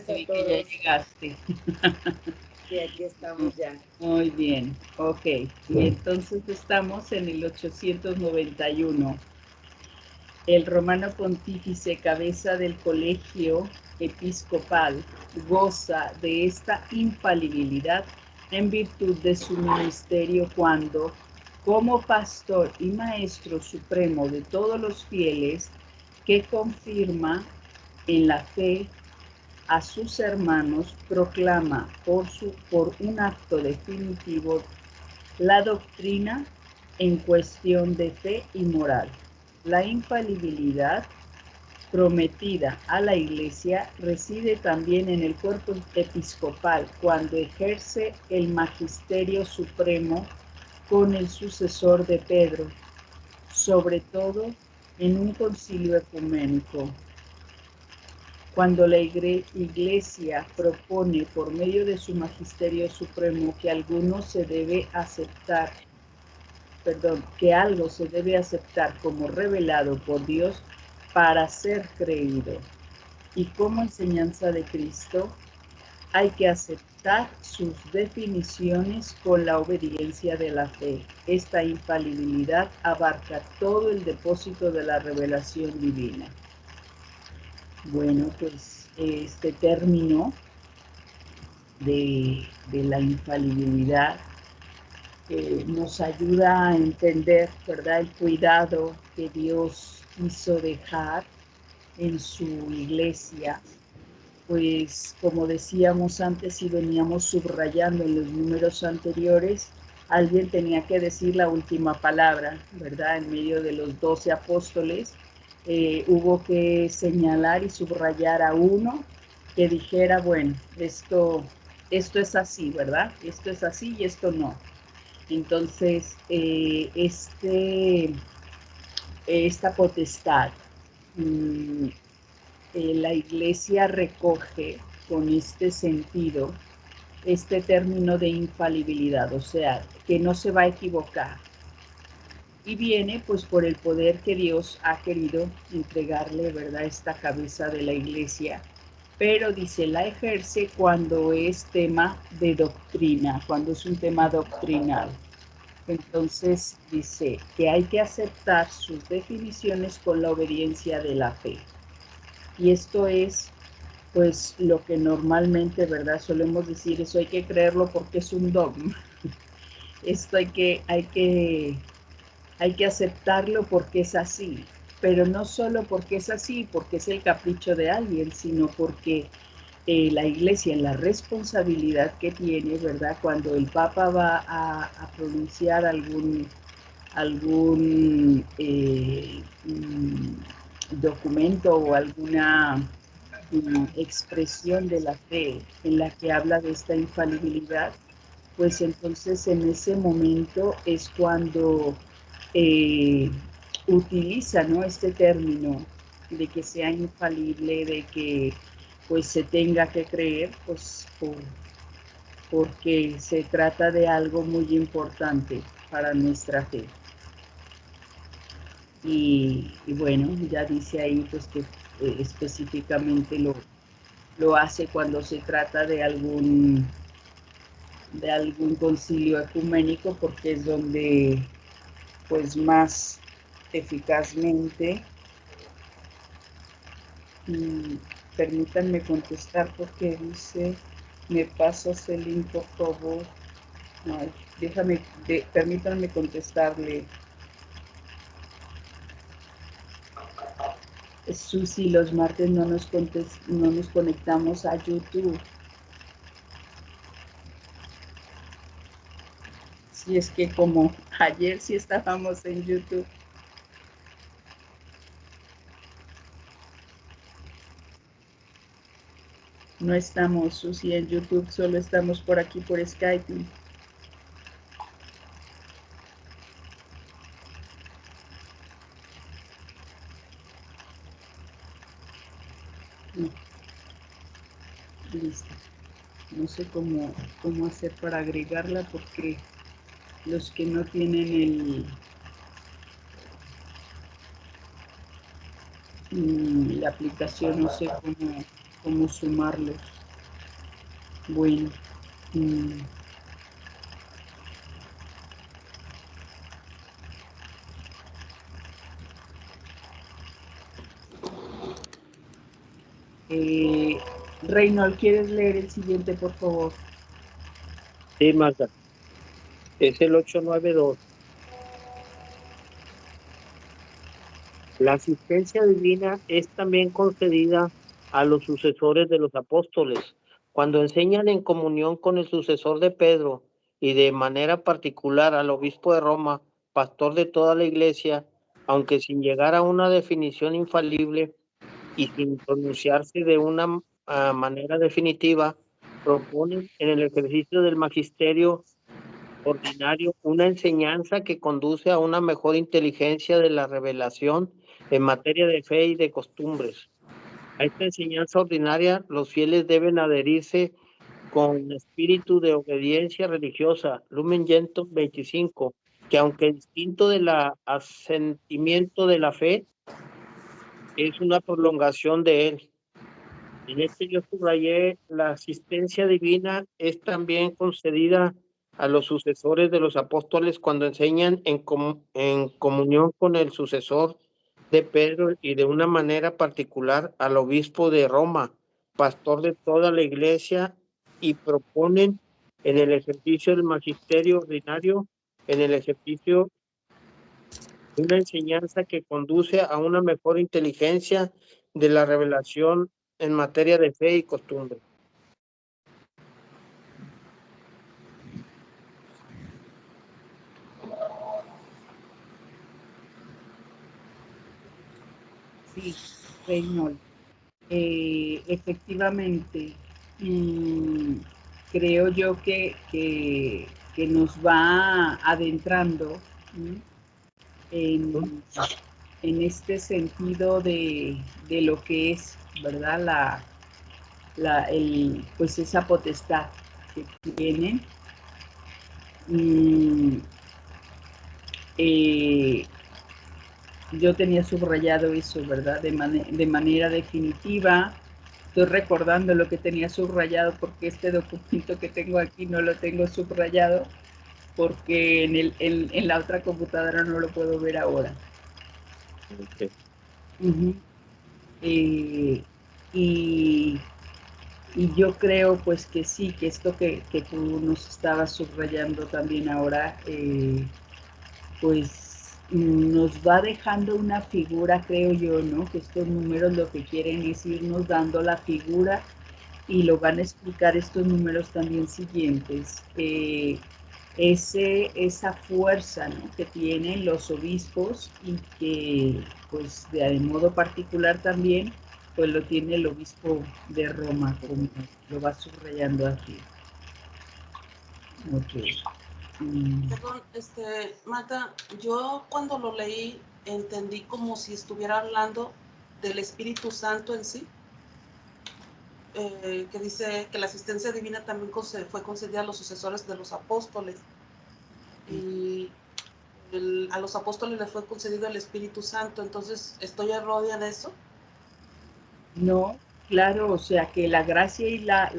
A Vi que ya todos. llegaste. Sí, aquí estamos ya. Muy bien, ok. Y entonces estamos en el 891. El romano pontífice, cabeza del colegio episcopal, goza de esta infalibilidad en virtud de su ministerio cuando, como pastor y maestro supremo de todos los fieles, que confirma en la fe a sus hermanos, proclama por un acto definitivo la doctrina en cuestión de fe y moral. La infalibilidad prometida a la Iglesia reside también en el cuerpo episcopal cuando ejerce el magisterio supremo con el sucesor de Pedro, sobre todo en un concilio ecuménico. Cuando la Iglesia propone por medio de su magisterio supremo que que algo se debe aceptar como revelado por Dios para ser creído y como enseñanza de Cristo, hay que aceptar sus definiciones con la obediencia de la fe. Esta infalibilidad abarca todo el depósito de la revelación divina. Bueno, pues este término de la infalibilidad nos ayuda a entender, ¿verdad?, el cuidado que Dios quiso dejar en su iglesia. Pues como decíamos antes y veníamos subrayando en los números anteriores, alguien tenía que decir la última palabra, ¿verdad? En medio de los 12 apóstoles, hubo que señalar y subrayar a uno que dijera, bueno, esto es así, ¿verdad? Esto es así y esto no. Entonces, esta potestad, la Iglesia recoge con este sentido este término de infalibilidad, o sea, que no se va a equivocar. Y viene pues por el poder que Dios ha querido entregarle, ¿verdad?, esta cabeza de la Iglesia. Pero dice, la ejerce cuando es tema de doctrina, cuando es un tema doctrinal. Entonces dice que hay que aceptar sus definiciones con la obediencia de la fe. Y esto es pues lo que normalmente, ¿verdad?, solemos decir, eso hay que creerlo porque es un dogma. Esto hay que aceptarlo porque es así, pero no solo porque es así, porque es el capricho de alguien, sino porque la Iglesia, en la responsabilidad que tiene, ¿verdad?, cuando el Papa va a pronunciar algún documento o alguna expresión de la fe en la que habla de esta infalibilidad, pues entonces en ese momento es cuando eh, utiliza, ¿no?, este término de que sea infalible, de que pues se tenga que creer, pues porque se trata de algo muy importante para nuestra fe. Y bueno, ya dice ahí pues que específicamente lo hace cuando se trata de algún concilio ecuménico, porque es donde pues más eficazmente. Permítanme contestar porque dice, me pasas el link por favor. Ay, permítanme contestarle. Susi, los martes no nos conectamos a YouTube. Si es que como ayer sí estábamos en YouTube. No estamos, Susi, en YouTube, solo estamos por aquí por Skype. Listo. No sé cómo hacer para agregarla porque los que no tienen la aplicación, no sé cómo. cómo sumarlos. Bueno. Reynold, ¿quieres leer el siguiente, por favor? Sí, Magda. Es el 892. La asistencia divina es también concedida a los sucesores de los apóstoles, cuando enseñan en comunión con el sucesor de Pedro y de manera particular al obispo de Roma, pastor de toda la iglesia, aunque sin llegar a una definición infalible y sin pronunciarse de una manera definitiva, proponen en el ejercicio del magisterio ordinario una enseñanza que conduce a una mejor inteligencia de la revelación en materia de fe y de costumbres. A esta enseñanza ordinaria los fieles deben adherirse con espíritu de obediencia religiosa, Lumen Gentium 25, que aunque distinto del asentimiento de la fe, es una prolongación de él. En este yo subrayé, la asistencia divina es también concedida a los sucesores de los apóstoles cuando enseñan en comunión con el sucesor de Pedro y de una manera particular al obispo de Roma, pastor de toda la iglesia, y proponen en el ejercicio del magisterio ordinario, en el ejercicio de una enseñanza que conduce a una mejor inteligencia de la revelación en materia de fe y costumbre. Sí, Reynold. Efectivamente, creo yo que nos va adentrando en este sentido de lo que es, ¿verdad? Pues esa potestad que tienen. Yo tenía subrayado eso, ¿verdad? De manera definitiva. Estoy recordando lo que tenía subrayado porque este documento que tengo aquí no lo tengo subrayado porque en la otra computadora no lo puedo ver ahora. Okay. Y yo creo pues que sí, que esto que tú nos estabas subrayando también ahora, pues nos va dejando una figura, creo yo, ¿no? Que estos números lo que quieren es irnos dando la figura y lo van a explicar estos números también siguientes. Esa fuerza, ¿no?, que tienen los obispos y que pues de modo particular también pues lo tiene el obispo de Roma, como lo va subrayando aquí. Okay. Perdón, Marta, yo cuando lo leí entendí como si estuviera hablando del Espíritu Santo en sí, que dice que la asistencia divina también fue concedida a los sucesores de los apóstoles y a los apóstoles les fue concedido el Espíritu Santo. Entonces, ¿estoy errónea en eso? No, claro, o sea que la gracia y la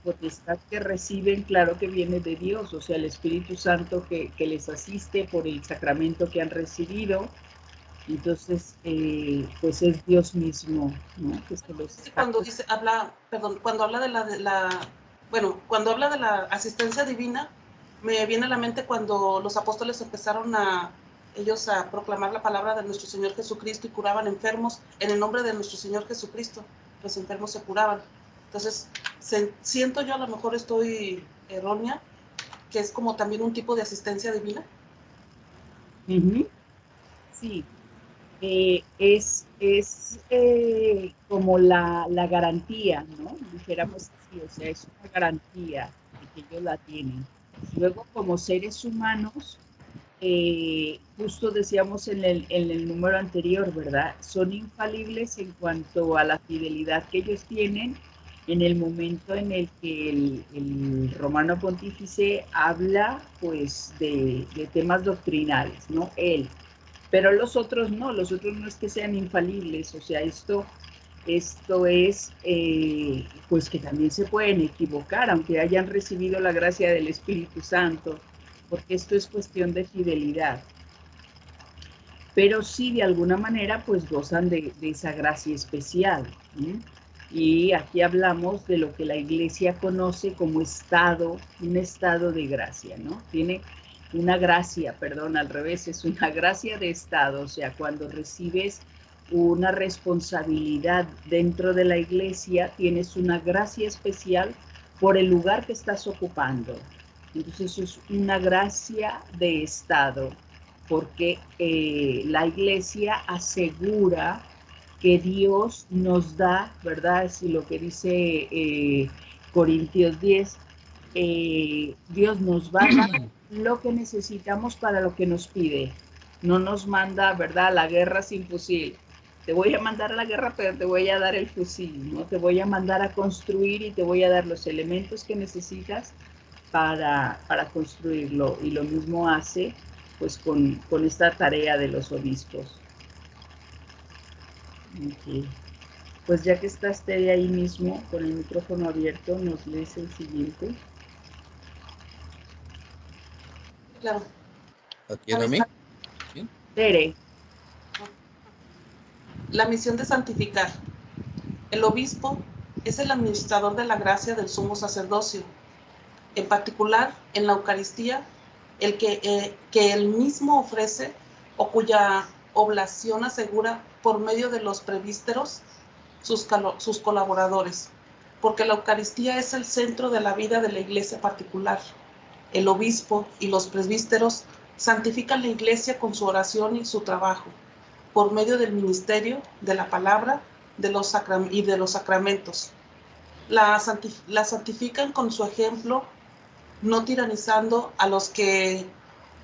potestad que reciben, claro que viene de Dios, o sea, el Espíritu Santo que les asiste por el sacramento que han recibido. Entonces, pues es Dios mismo, ¿no? Que se los está... Cuando cuando habla cuando habla de la asistencia divina, me viene a la mente cuando los apóstoles empezaron ellos a proclamar la palabra de nuestro Señor Jesucristo y curaban enfermos en el nombre de nuestro Señor Jesucristo. Los enfermos se curaban. Entonces, siento yo, a lo mejor estoy errónea, que es como también un tipo de asistencia divina. Sí, es como la garantía, ¿no? Dijéramos así, o sea, es una garantía de que ellos la tienen. Luego, como seres humanos, justo decíamos en el número anterior, ¿verdad? Son infalibles en cuanto a la fidelidad que ellos tienen en el momento en el que el romano pontífice habla, pues, de temas doctrinales, ¿no? Él. Pero los otros no es que sean infalibles, o sea, esto Esto es, pues que también se pueden equivocar, aunque hayan recibido la gracia del Espíritu Santo, porque esto es cuestión de fidelidad. Pero sí, de alguna manera, pues gozan de esa gracia especial. ¿Sí? Y aquí hablamos de lo que la Iglesia conoce como estado, un estado de gracia, ¿no? Tiene una gracia, perdón, al revés, es una gracia de estado, o sea, cuando recibes una responsabilidad dentro de la Iglesia, tienes una gracia especial por el lugar que estás ocupando. Entonces, eso es una gracia de estado, porque la Iglesia asegura que Dios nos da, ¿verdad? Es lo que dice Corintios 10, Dios nos va a dar lo que necesitamos para lo que nos pide. No nos manda, ¿verdad?, a la guerra sin fusil. Te voy a mandar a la guerra, pero te voy a dar el fusil, ¿no? Te voy a mandar a construir y te voy a dar los elementos que necesitas para construirlo. Y lo mismo hace, pues, con esta tarea de los obispos. Okay. Pues ya que estás Tere ahí mismo con el micrófono abierto, nos lees el siguiente. Claro. ¿Atiendo a mí? ¿Sí? Tere. La misión de santificar. El obispo es el administrador de la gracia del sumo sacerdocio, en particular en la Eucaristía, el que él mismo ofrece o cuya oblación asegura por medio de los presbíteros, sus colaboradores, porque la Eucaristía es el centro de la vida de la iglesia particular. El obispo y los presbíteros santifican la iglesia con su oración y su trabajo, por medio del ministerio, de la palabra y de los sacramentos. La santifican con su ejemplo, no tiranizando a los que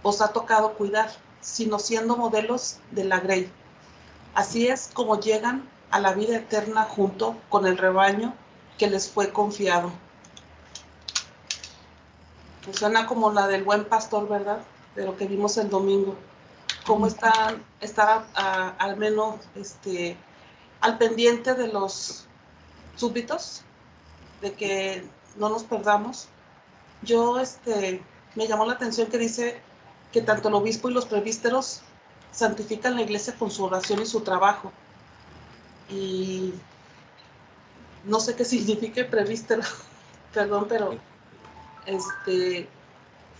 os ha tocado cuidar, sino siendo modelos de la grey. Así es como llegan a la vida eterna junto con el rebaño que les fue confiado. Pues suena como la del buen pastor, ¿verdad? De lo que vimos el domingo. Cómo estar al menos al pendiente de los súbditos, de que no nos perdamos. Yo me llamó la atención que dice que tanto el obispo y los presbíteros santifican la iglesia con su oración y su trabajo. Y no sé qué significa presbítero, perdón, pero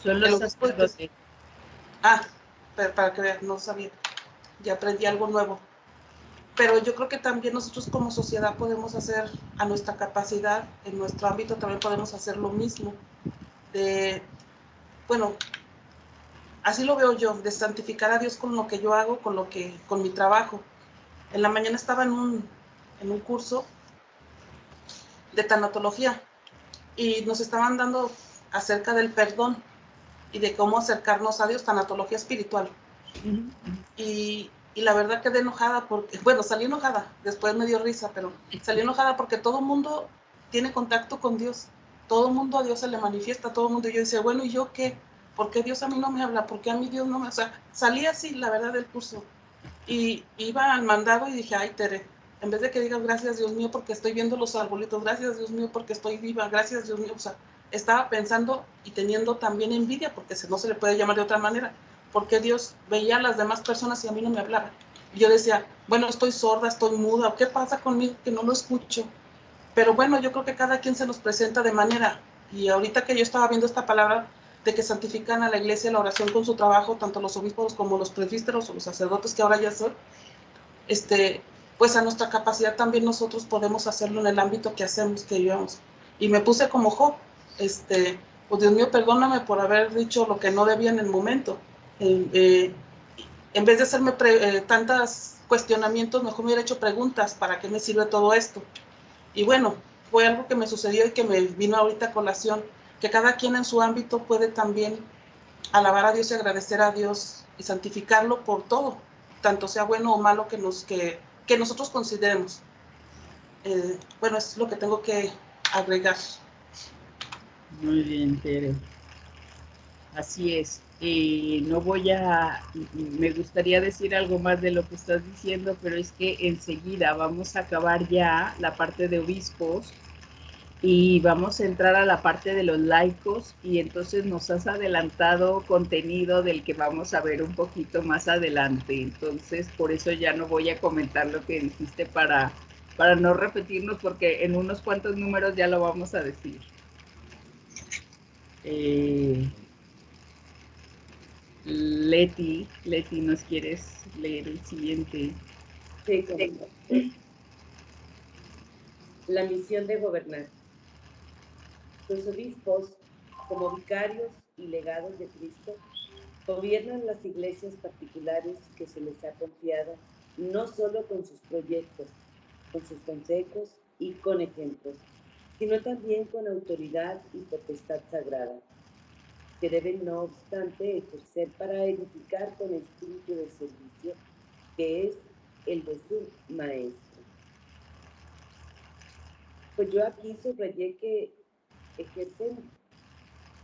son los sacerdotes. Para que vean, no sabía, ya aprendí algo nuevo. Pero yo creo que también nosotros como sociedad podemos hacer a nuestra capacidad, en nuestro ámbito también podemos hacer lo mismo. Bueno, así lo veo yo, de santificar a Dios con lo que yo hago, con mi trabajo. En la mañana estaba en un curso de tanatología y nos estaban dando acerca del perdón y de cómo acercarnos a Dios, tanatología espiritual. Y la verdad quedé enojada porque, bueno, salí enojada, después me dio risa, pero salí enojada porque todo el mundo tiene contacto con Dios, todo el mundo a Dios se le manifiesta, todo el mundo, y yo decía, bueno, ¿y yo qué? ¿Por qué Dios a mí no me habla? ¿Por qué a mí Dios no me...? O sea, salí así, la verdad, del curso, y iba al mandado y dije, ay, Tere, en vez de que digas gracias Dios mío porque estoy viendo los arbolitos, gracias Dios mío porque estoy viva, gracias Dios mío, o sea, estaba pensando y teniendo también envidia, porque no se le puede llamar de otra manera, porque Dios veía a las demás personas y a mí no me hablaba. Y yo decía, bueno, estoy sorda, estoy muda, ¿qué pasa conmigo que no lo escucho? Pero bueno, yo creo que cada quien se nos presenta de manera, y ahorita que yo estaba viendo esta palabra de que santifican a la iglesia la oración con su trabajo, tanto los obispos como los presbíteros o los sacerdotes que ahora ya son, pues a nuestra capacidad también nosotros podemos hacerlo en el ámbito que hacemos, que llevamos. Y me puse como Job, pues Dios mío, perdóname por haber dicho lo que no debía en el momento. En vez de hacerme tantos cuestionamientos, mejor me hubiera hecho preguntas, ¿para qué me sirve todo esto? Y bueno, fue algo que me sucedió y que me vino ahorita a colación, que cada quien en su ámbito puede también alabar a Dios y agradecer a Dios y santificarlo por todo, tanto sea bueno o malo que nosotros consideremos. Bueno, es lo que tengo que agregar. Muy bien, Tere. Así es. No voy a, me gustaría decir algo más de lo que estás diciendo, pero es que enseguida vamos a acabar ya la parte de obispos y vamos a entrar a la parte de los laicos, y entonces nos has adelantado contenido del que vamos a ver un poquito más adelante. Entonces, por eso ya no voy a comentar lo que dijiste para no repetirnos, porque en unos cuantos números ya lo vamos a decir. Leti, ¿nos quieres leer el siguiente? Sí, correcto. La misión de gobernar. Los obispos, como vicarios y legados de Cristo, gobiernan las iglesias particulares que se les ha confiado, no solo con sus proyectos, con sus consejos y con ejemplos, sino también con autoridad y potestad sagrada, que deben no obstante ejercer para edificar con espíritu de servicio, que es el de su maestro. Pues yo aquí subrayé que ejercen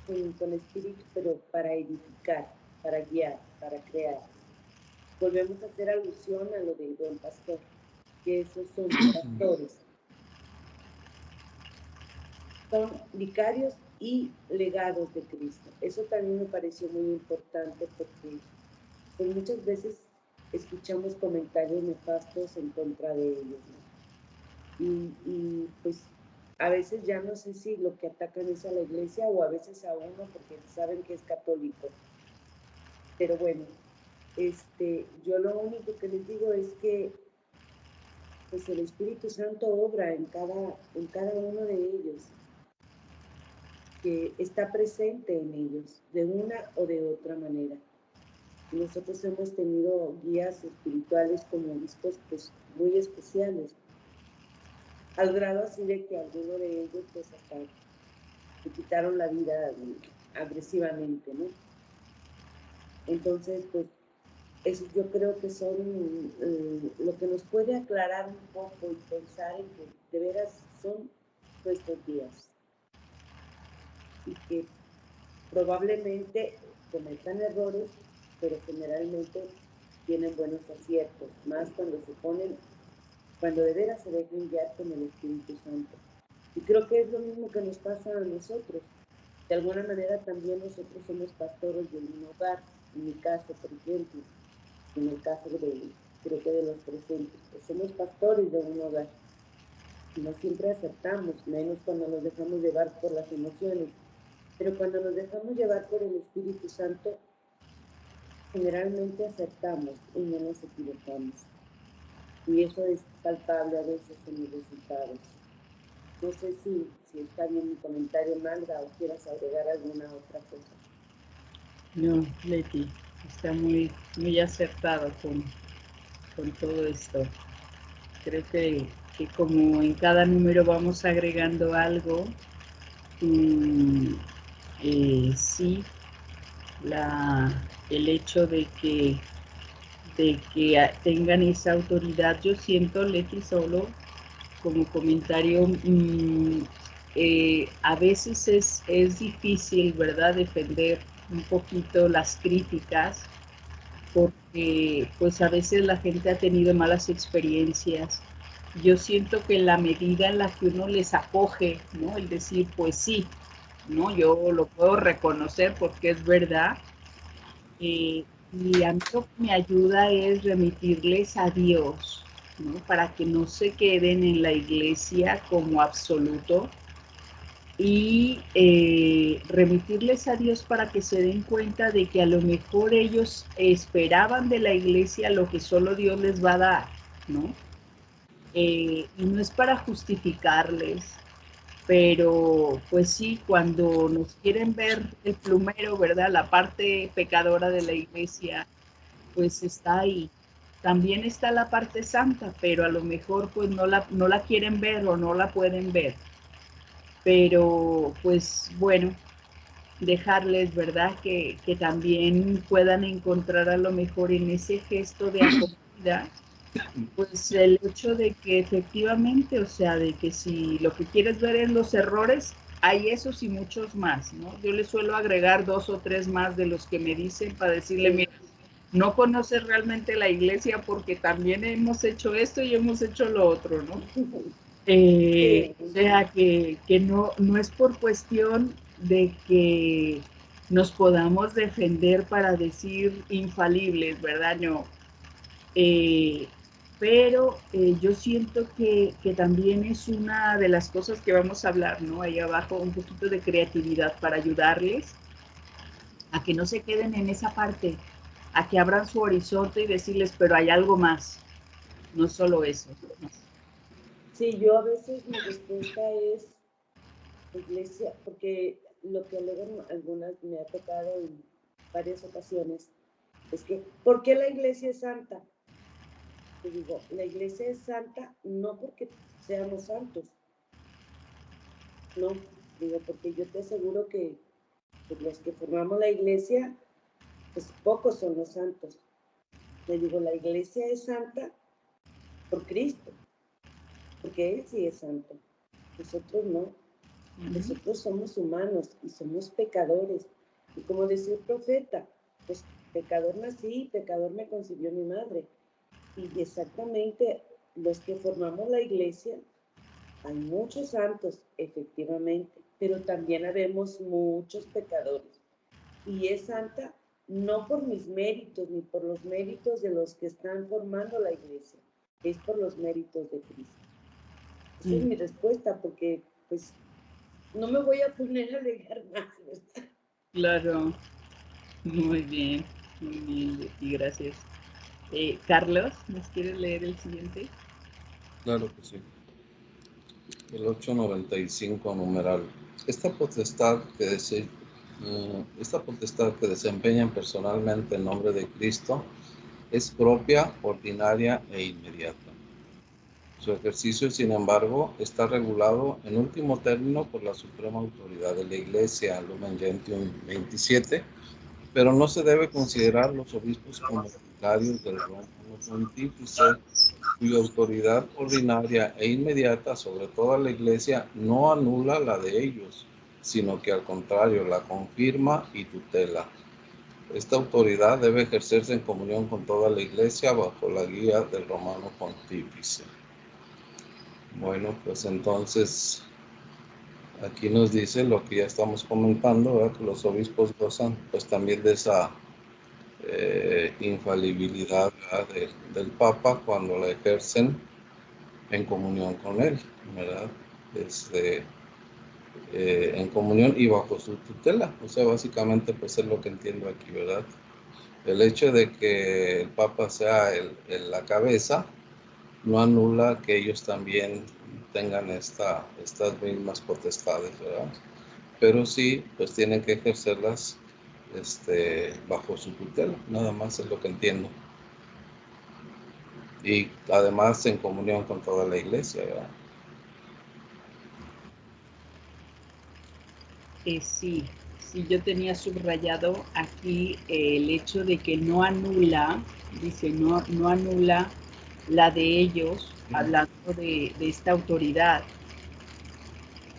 con espíritu, pero para edificar, para guiar, para crear. Volvemos a hacer alusión a lo del buen pastor, que esos son pastores. Son vicarios y legados de Cristo. Eso también me pareció muy importante porque pues, muchas veces escuchamos comentarios nefastos en contra de ellos, ¿no? Y pues a veces ya no sé si lo que atacan es a la iglesia o a veces a uno porque saben que es católico. Pero bueno, yo lo único que les digo es que pues el Espíritu Santo obra en cada uno de ellos, que está presente en ellos de una o de otra manera. Nosotros hemos tenido guías espirituales como obispos pues muy especiales, al grado así de que alguno de ellos pues hasta le quitaron la vida agresivamente, ¿no? Entonces pues eso yo creo que son lo que nos puede aclarar un poco y pensar en que de veras son nuestros días y que probablemente cometan errores, pero generalmente tienen buenos aciertos, más cuando de veras se dejan guiar con el Espíritu Santo. Y creo que es lo mismo que nos pasa a nosotros. De alguna manera también nosotros somos pastores de un hogar, en mi caso, por ejemplo, en el caso creo que de los presentes, pues somos pastores de un hogar. Y no siempre aceptamos, menos cuando nos dejamos llevar por las emociones. Pero cuando nos dejamos llevar por el Espíritu Santo, generalmente acertamos y no nos equivocamos. Y eso es palpable a veces en los resultados. No sé si está bien mi comentario, Magda, o quieras agregar alguna otra cosa. No, Leti, está muy, muy acertado con todo esto. Creo que como en cada número vamos agregando algo, sí, el hecho de que tengan esa autoridad, yo siento, Leti, solo como comentario, a veces es difícil, ¿verdad?, defender un poquito las críticas, porque pues a veces la gente ha tenido malas experiencias. Yo siento que en la medida en la que uno les acoge, ¿no?, el decir, pues sí, ¿no?, yo lo puedo reconocer porque es verdad, y a mí lo que me ayuda es remitirles a Dios, ¿no?, para que no se queden en la iglesia como absoluto, y remitirles a Dios para que se den cuenta de que a lo mejor ellos esperaban de la iglesia lo que solo Dios les va a dar, ¿no? Y no es para justificarles, pero pues sí, cuando nos quieren ver el plumero, ¿verdad?, la parte pecadora de la iglesia, pues está ahí. También está la parte santa, pero a lo mejor pues no la quieren ver o no la pueden ver. Pero pues bueno, dejarles, ¿verdad?, que también puedan encontrar a lo mejor en ese gesto de acogida, pues el hecho de que efectivamente, o sea, de que si lo que quieres ver es los errores, hay esos y muchos más, ¿no? Yo le suelo agregar 2 o 3 más de los que me dicen para decirle, mira, no conoces realmente la iglesia porque también hemos hecho esto y hemos hecho lo otro, ¿no? O sea, que no es por cuestión de que nos podamos defender para decir infalibles, ¿verdad? No. Pero yo siento que también es una de las cosas que vamos a hablar, ¿no? Ahí abajo, un poquito de creatividad para ayudarles a que no se queden en esa parte, a que abran su horizonte y decirles, pero hay algo más, no solo eso, ¿no? Sí, yo a veces mi respuesta es iglesia, porque lo que alegan algunas me ha tocado en varias ocasiones es que, ¿por qué la iglesia es santa? Te digo, la iglesia es santa no porque seamos santos, no, digo, porque yo te aseguro que pues, los que formamos la iglesia, pues pocos son los santos. Le digo, la iglesia es santa por Cristo, porque Él sí es santo, nosotros no. Nosotros somos humanos y somos pecadores. Y como decía el profeta, pues pecador nací, pecador me concibió mi madre. Y exactamente los que formamos la iglesia, hay muchos santos, efectivamente, pero también habemos muchos pecadores. Y es santa no por mis méritos ni por los méritos de los que están formando la iglesia, es por los méritos de Cristo. Esa es mi respuesta, porque pues no me voy a poner a alegar más, ¿verdad? Claro, muy bien, Betty, gracias. Carlos, ¿nos quieres leer el siguiente? Claro que sí. El 895 numeral. Esta potestad que desempeñan personalmente en nombre de Cristo es propia, ordinaria e inmediata. Su ejercicio, sin embargo, está regulado en último término por la suprema autoridad de la Iglesia, Lumen Gentium 27, pero no se debe considerar los obispos como vicarios del Romano Pontífice, cuya autoridad ordinaria e inmediata sobre toda la Iglesia no anula la de ellos, sino que al contrario la confirma y tutela. Esta autoridad debe ejercerse en comunión con toda la Iglesia bajo la guía del Romano Pontífice. Bueno, pues entonces aquí nos dice lo que ya estamos comentando, ¿verdad? Que los obispos gozan pues también de esa infalibilidad del Papa cuando la ejercen en comunión con él, ¿verdad? En comunión y bajo su tutela. O sea, básicamente pues es lo que entiendo aquí, ¿verdad? El hecho de que el Papa sea la cabeza no anula que ellos también tengan estas mismas potestades, ¿verdad? Pero sí, pues tienen que ejercerlas bajo su tutela, nada más es lo que entiendo. Y además en comunión con toda la iglesia, ¿verdad? Sí, yo tenía subrayado aquí el hecho de que no anula, dice, no anula la de ellos, hablando de esta autoridad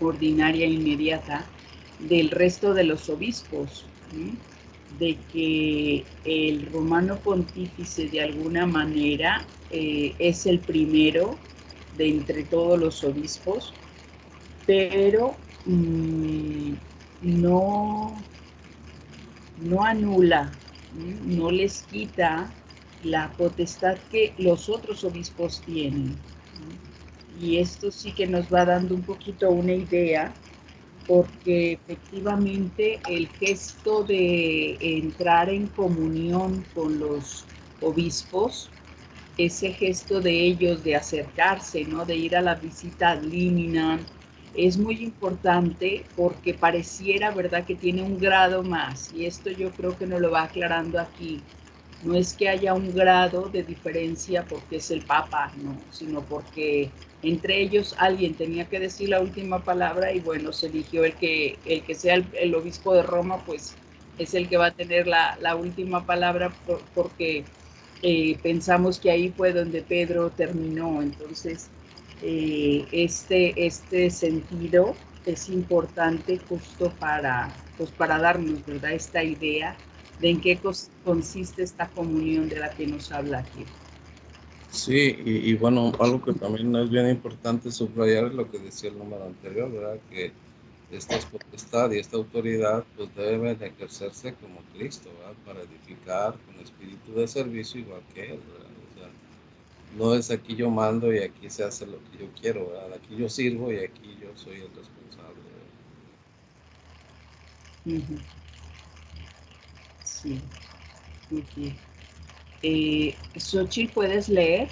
ordinaria e inmediata del resto de los obispos, ¿sí? De que el romano pontífice de alguna manera es el primero de entre todos los obispos, pero no anula, no les quita la potestad que los otros obispos tienen. Y esto sí que nos va dando un poquito una idea, porque efectivamente el gesto de entrar en comunión con los obispos, ese gesto de ellos de acercarse, ¿no? De ir a la visita ad limina, es muy importante porque pareciera, ¿verdad?, que tiene un grado más, y esto yo creo que nos lo va aclarando aquí. No es que haya un grado de diferencia porque es el Papa, no, sino porque entre ellos alguien tenía que decir la última palabra y bueno, se eligió el que sea el obispo de Roma, pues es el que va a tener la última palabra porque pensamos que ahí fue donde Pedro terminó. Entonces, este sentido es importante justo para, pues para darnos, ¿verdad?, esta idea de en qué consiste esta comunión de la que nos habla aquí. Sí, y bueno, algo que también es bien importante subrayar es lo que decía el número anterior, ¿verdad? Que esta potestad y esta autoridad pues deben ejercerse como Cristo, ¿verdad? Para edificar con espíritu de servicio igual que Él, ¿verdad? O sea, no es aquí yo mando y aquí se hace lo que yo quiero, ¿verdad? Aquí yo sirvo y aquí yo soy el responsable, ¿verdad? Uh-huh. Sí, muy bien. Xochitl, ¿puedes leer?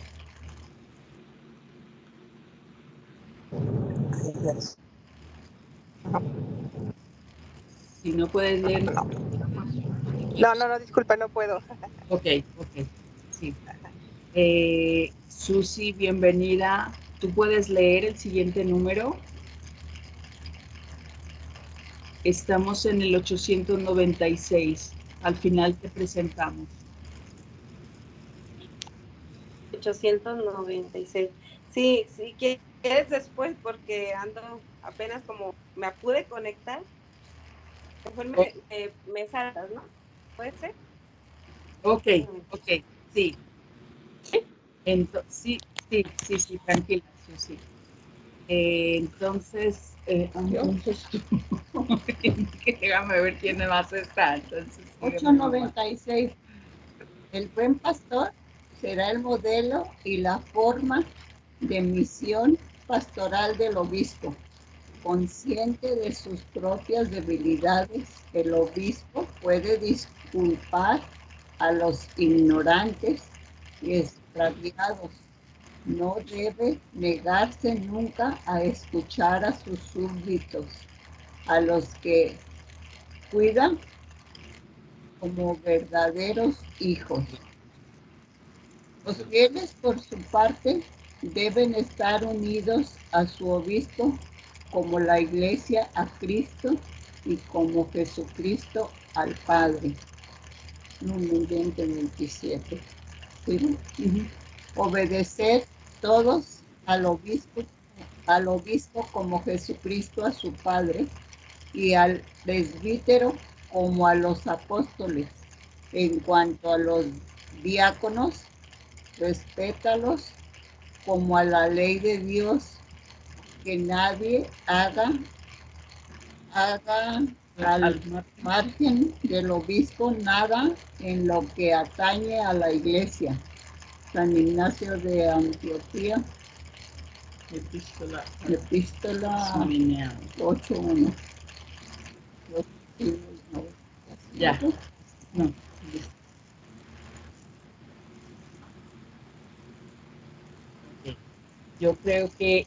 Si no puedes leer. No, disculpa, no puedo. Ok, sí. Susi, bienvenida. ¿Tú puedes leer el siguiente número? Estamos en el 896. Al final te presentamos. 896. Sí, si quieres después, porque ando apenas como me pude conectar. Mejor me saltas, ¿no? ¿Puede ser? Ok, sí. Sí, tranquila, Susi. Entonces, déjame ver quién más está. Entonces, 896. El buen pastor será el modelo y la forma de misión pastoral del obispo. Consciente de sus propias debilidades, el obispo puede disculpar a los ignorantes y extraviados. No debe negarse nunca a escuchar a sus súbditos, a los que cuidan como verdaderos hijos. Los fieles, por su parte, deben estar unidos a su obispo como la Iglesia a Cristo y como Jesucristo al Padre. Número 27. ¿Sí? Obedecer todos al obispo como Jesucristo a su Padre y al presbítero como a los apóstoles. En cuanto a los diáconos, respétalos como a la ley de Dios, que nadie haga al margen del obispo nada en lo que atañe a la iglesia. San Ignacio de Antioquía, Epístola 8:1. Ya. No. Yo creo que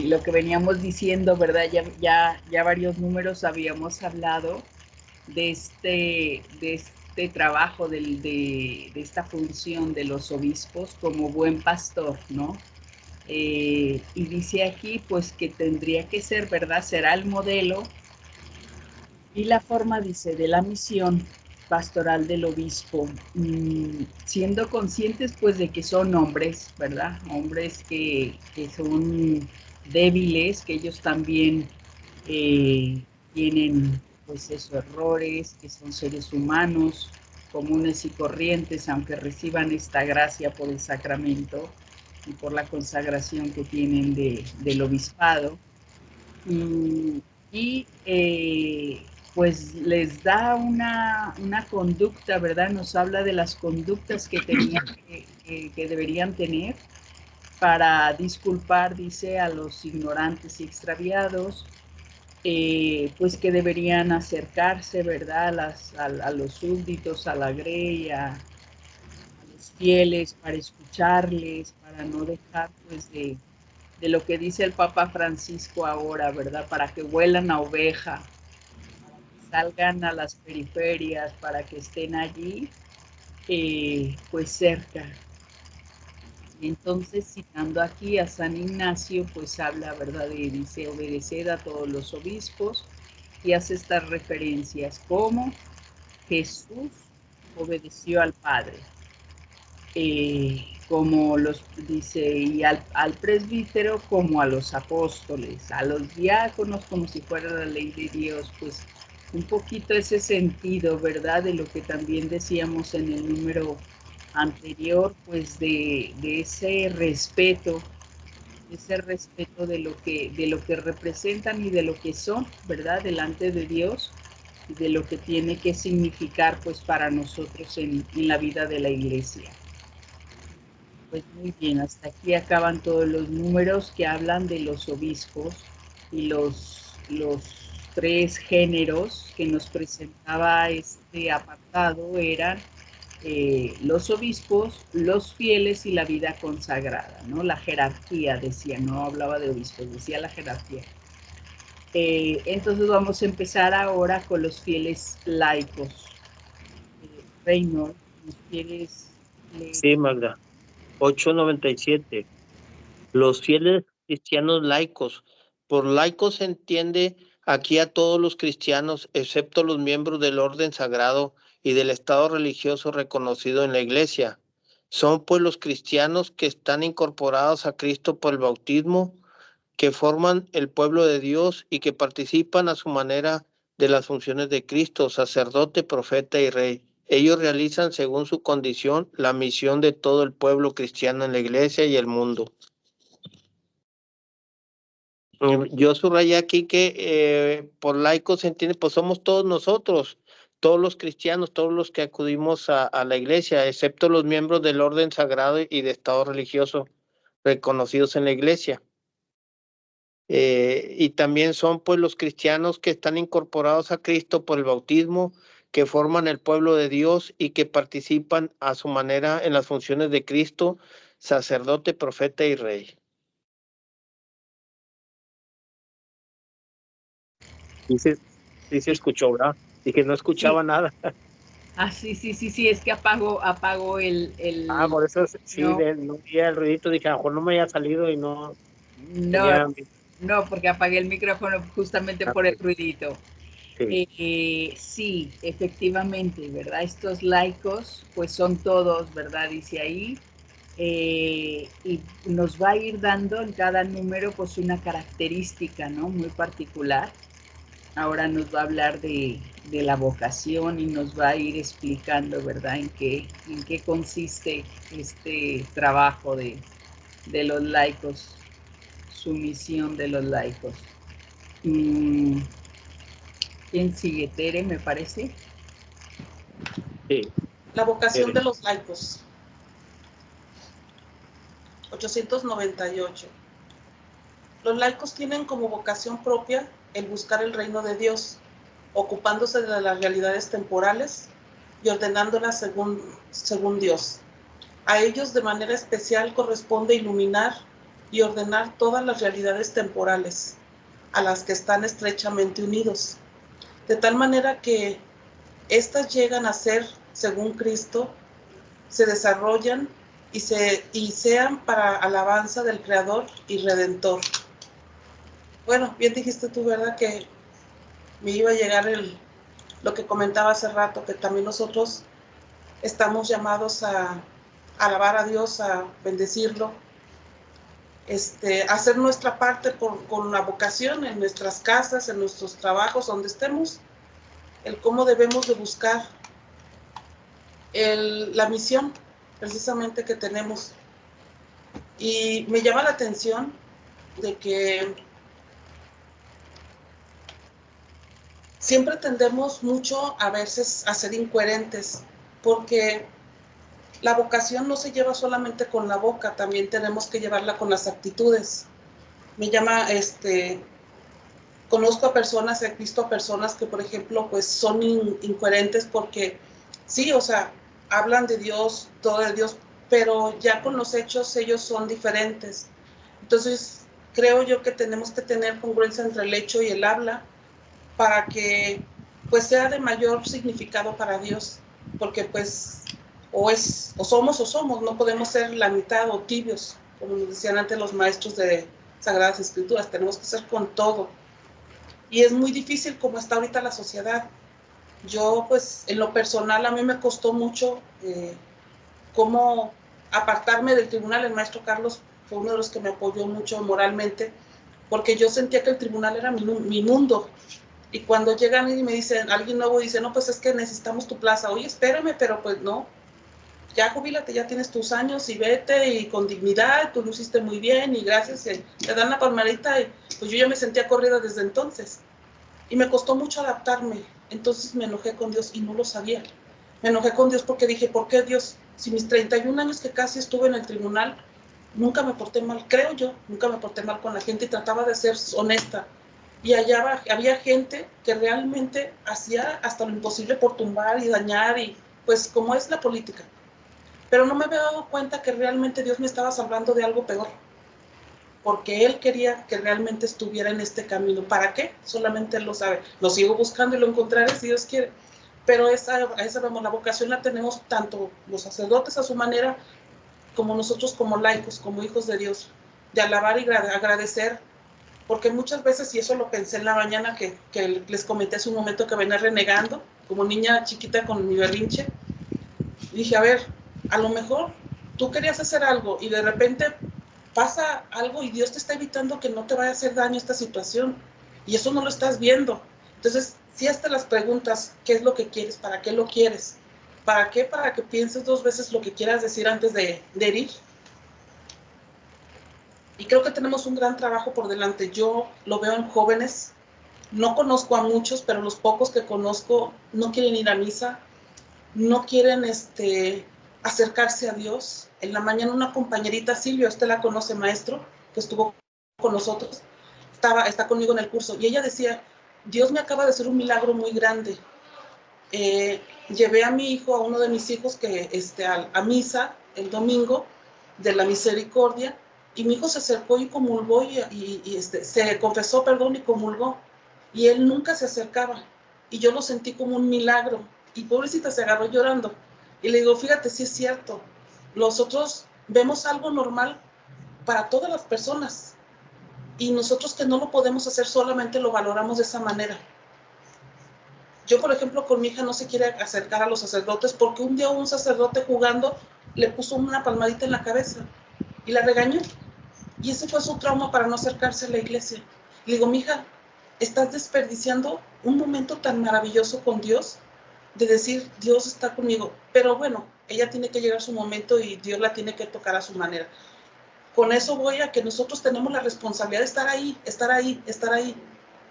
lo que veníamos diciendo, ¿verdad? Ya varios números habíamos hablado de este trabajo, de esta función de los obispos como buen pastor, ¿no? Y dice aquí, pues, que tendría que ser, ¿verdad? Será el modelo y la forma, dice, de la misión pastoral del obispo, siendo conscientes, pues, de que son hombres, ¿verdad? Hombres que son débiles, que ellos también tienen, pues, esos errores, que son seres humanos, comunes y corrientes, aunque reciban esta gracia por el sacramento y por la consagración que tienen del obispado. Pues les da una conducta, ¿verdad? Nos habla de las conductas que deberían tener para disculpar, dice, a los ignorantes y extraviados, pues que deberían acercarse, ¿verdad? A los súbditos, a la grey, a los fieles, para escucharles, para no dejar, pues, de lo que dice el Papa Francisco ahora, ¿verdad? Para que huelan a oveja, para que salgan a las periferias, para que estén allí, pues cerca. Y entonces, citando aquí a San Ignacio, pues habla, ¿verdad? Dice, obedeced a todos los obispos y hace estas referencias como Jesús obedeció al Padre. como los, dice, y al presbítero como a los apóstoles, a los diáconos como si fuera la ley de Dios, pues un poquito ese sentido, ¿verdad? De lo que también decíamos en el número anterior, pues de ese respeto de lo que representan y de lo que son, ¿verdad? Delante de Dios y de lo que tiene que significar pues para nosotros en la vida de la iglesia. Pues muy bien, hasta aquí acaban todos los números que hablan de los obispos y los 3 géneros que nos presentaba este apartado eran los obispos, los fieles y la vida consagrada, ¿no? La jerarquía decía, no hablaba de obispos, decía la jerarquía. Entonces vamos a empezar ahora con los fieles laicos. Reynolds, ¿nos quieres leer? Sí, Magda. 897. Los fieles cristianos laicos. Por laicos se entiende aquí a todos los cristianos, excepto los miembros del orden sagrado y del estado religioso reconocido en la iglesia. Son pues los cristianos que están incorporados a Cristo por el bautismo, que forman el pueblo de Dios y que participan a su manera de las funciones de Cristo, sacerdote, profeta y rey. Ellos realizan según su condición la misión de todo el pueblo cristiano en la iglesia y el mundo. Yo subrayé aquí que por laicos se entiende, pues somos todos nosotros, todos los cristianos, todos los que acudimos a la iglesia, excepto los miembros del orden sagrado y de estado religioso reconocidos en la iglesia. Y también son pues los cristianos que están incorporados a Cristo por el bautismo, que forman el pueblo de Dios y que participan a su manera en las funciones de Cristo, sacerdote, profeta y rey. Sí se escuchó, ¿verdad? Dije, no escuchaba nada. Ah, sí, es que apago el Por eso sí, no, no oía el ruidito, dije, a lo mejor no me había salido y no no, tenía... no, porque apagué el micrófono justamente por el ruidito. Sí. Sí, efectivamente, ¿verdad? Estos laicos, pues son todos, ¿verdad? Dice ahí, y nos va a ir dando en cada número, pues una característica, ¿no? Muy particular. Ahora nos va a hablar de la vocación y nos va a ir explicando, ¿verdad?, en qué consiste este trabajo de los laicos, su misión de los laicos. ¿Quién sigue? Tere, me parece. Sí. La vocación de los laicos. 898. Los laicos tienen como vocación propia el buscar el reino de Dios, ocupándose de las realidades temporales y ordenándolas según Dios. A ellos de manera especial corresponde iluminar y ordenar todas las realidades temporales, a las que están estrechamente unidos, de tal manera que éstas llegan a ser, según Cristo, se desarrollan y sean para alabanza del Creador y Redentor. Bueno, bien dijiste tú, ¿verdad?, que me iba a llegar lo que comentaba hace rato, que también nosotros estamos llamados a alabar a Dios, a bendecirlo, hacer nuestra parte con la vocación en nuestras casas, en nuestros trabajos, donde estemos, el cómo debemos de buscar la misión precisamente que tenemos. Y me llama la atención de que siempre tendemos mucho a veces a ser incoherentes, porque la vocación no se lleva solamente con la boca, también tenemos que llevarla con las actitudes. Me llama, conozco a personas, he visto a personas que, por ejemplo, pues son incoherentes porque sí, o sea, hablan de Dios, todo de Dios, pero ya con los hechos ellos son diferentes. Entonces, creo yo que tenemos que tener congruencia entre el hecho y el habla para que pues sea de mayor significado para Dios, porque pues o somos, no podemos ser la mitad o tibios, como nos decían antes los maestros de Sagradas Escrituras, tenemos que ser con todo. Y es muy difícil como está ahorita la sociedad. Yo pues en lo personal a mí me costó mucho cómo apartarme del tribunal. El maestro Carlos fue uno de los que me apoyó mucho moralmente, porque yo sentía que el tribunal era mi mundo. Y cuando llegan y me dicen, alguien nuevo dice, no, pues es que necesitamos tu plaza. Oye, espérame, pero pues no, ya jubílate, ya tienes tus años y vete, y con dignidad, tú lo hiciste muy bien y gracias, te dan la palmadita. Y pues yo ya me sentía corrida desde entonces. Y me costó mucho adaptarme. Entonces me enojé con Dios y no lo sabía. Me enojé con Dios porque dije, ¿por qué Dios? Si mis 31 años que casi estuve en el tribunal, nunca me porté mal, creo yo, nunca me porté mal con la gente y trataba de ser honesta. Y allá había gente que realmente hacía hasta lo imposible por tumbar y dañar, y pues como es la política. Pero no me había dado cuenta que realmente Dios me estaba salvando de algo peor, porque Él quería que realmente estuviera en este camino. ¿Para qué? Solamente Él lo sabe. Lo sigo buscando y lo encontraré si Dios quiere. Pero esa la vocación la tenemos tanto los sacerdotes a su manera, como nosotros como laicos, como hijos de Dios, de alabar y agradecer. Porque muchas veces, y eso lo pensé en la mañana que les comenté hace un momento, que venía renegando, como niña chiquita con mi berrinche, dije, a ver, a lo mejor tú querías hacer algo y de repente pasa algo y Dios te está evitando que no te vaya a hacer daño esta situación, y eso no lo estás viendo. Entonces, si hasta las preguntas, ¿qué es lo que quieres? ¿Para qué lo quieres? ¿Para qué? Para que pienses 2 veces lo que quieras decir antes de herir. Y creo que tenemos un gran trabajo por delante. Yo lo veo en jóvenes, no conozco a muchos, pero los pocos que conozco no quieren ir a misa, no quieren acercarse a Dios. En la mañana una compañerita, Silvia, usted la conoce, maestro, que estuvo con nosotros, está conmigo en el curso, y ella decía, Dios me acaba de hacer un milagro muy grande. Llevé a mi hijo, a uno de mis hijos, que a misa el domingo de la misericordia, y mi hijo se acercó y comulgó, se confesó, perdón, y comulgó, y él nunca se acercaba, y yo lo sentí como un milagro, y pobrecita se agarró llorando, y le digo, fíjate, sí es cierto, nosotros vemos algo normal para todas las personas, y nosotros que no lo podemos hacer solamente lo valoramos de esa manera. Yo, por ejemplo, con mi hija no se quiere acercar a los sacerdotes porque un día un sacerdote jugando le puso una palmadita en la cabeza y la regañó. Y ese fue su trauma para no acercarse a la iglesia. Le digo, mija, estás desperdiciando un momento tan maravilloso con Dios, de decir, Dios está conmigo. Pero bueno, ella tiene que llegar a su momento y Dios la tiene que tocar a su manera. Con eso voy a que nosotros tenemos la responsabilidad de estar ahí,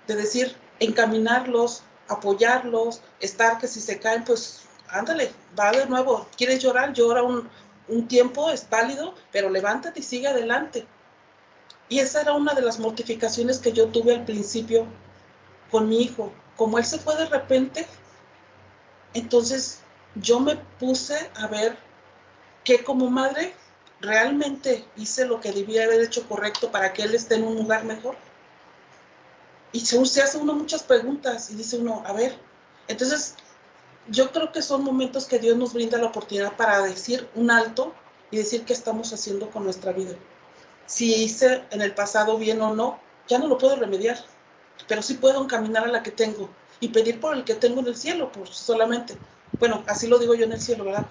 de decir, encaminarlos, apoyarlos, estar, que si se caen, pues ándale, va de nuevo, quieres llorar, llora un tiempo, es válido, pero levántate y sigue adelante. Y esa era una de las mortificaciones que yo tuve al principio con mi hijo. Como él se fue de repente, entonces yo me puse a ver que como madre realmente hice lo que debía haber hecho correcto para que él esté en un lugar mejor. Y se hace uno muchas preguntas y dice uno, a ver, entonces yo creo que son momentos que Dios nos brinda la oportunidad para decir un alto y decir qué estamos haciendo con nuestra vida. Si hice en el pasado bien o no, ya no lo puedo remediar, pero sí puedo encaminar a la que tengo y pedir por el que tengo en el cielo, por solamente. Bueno, así lo digo yo en el cielo, ¿verdad?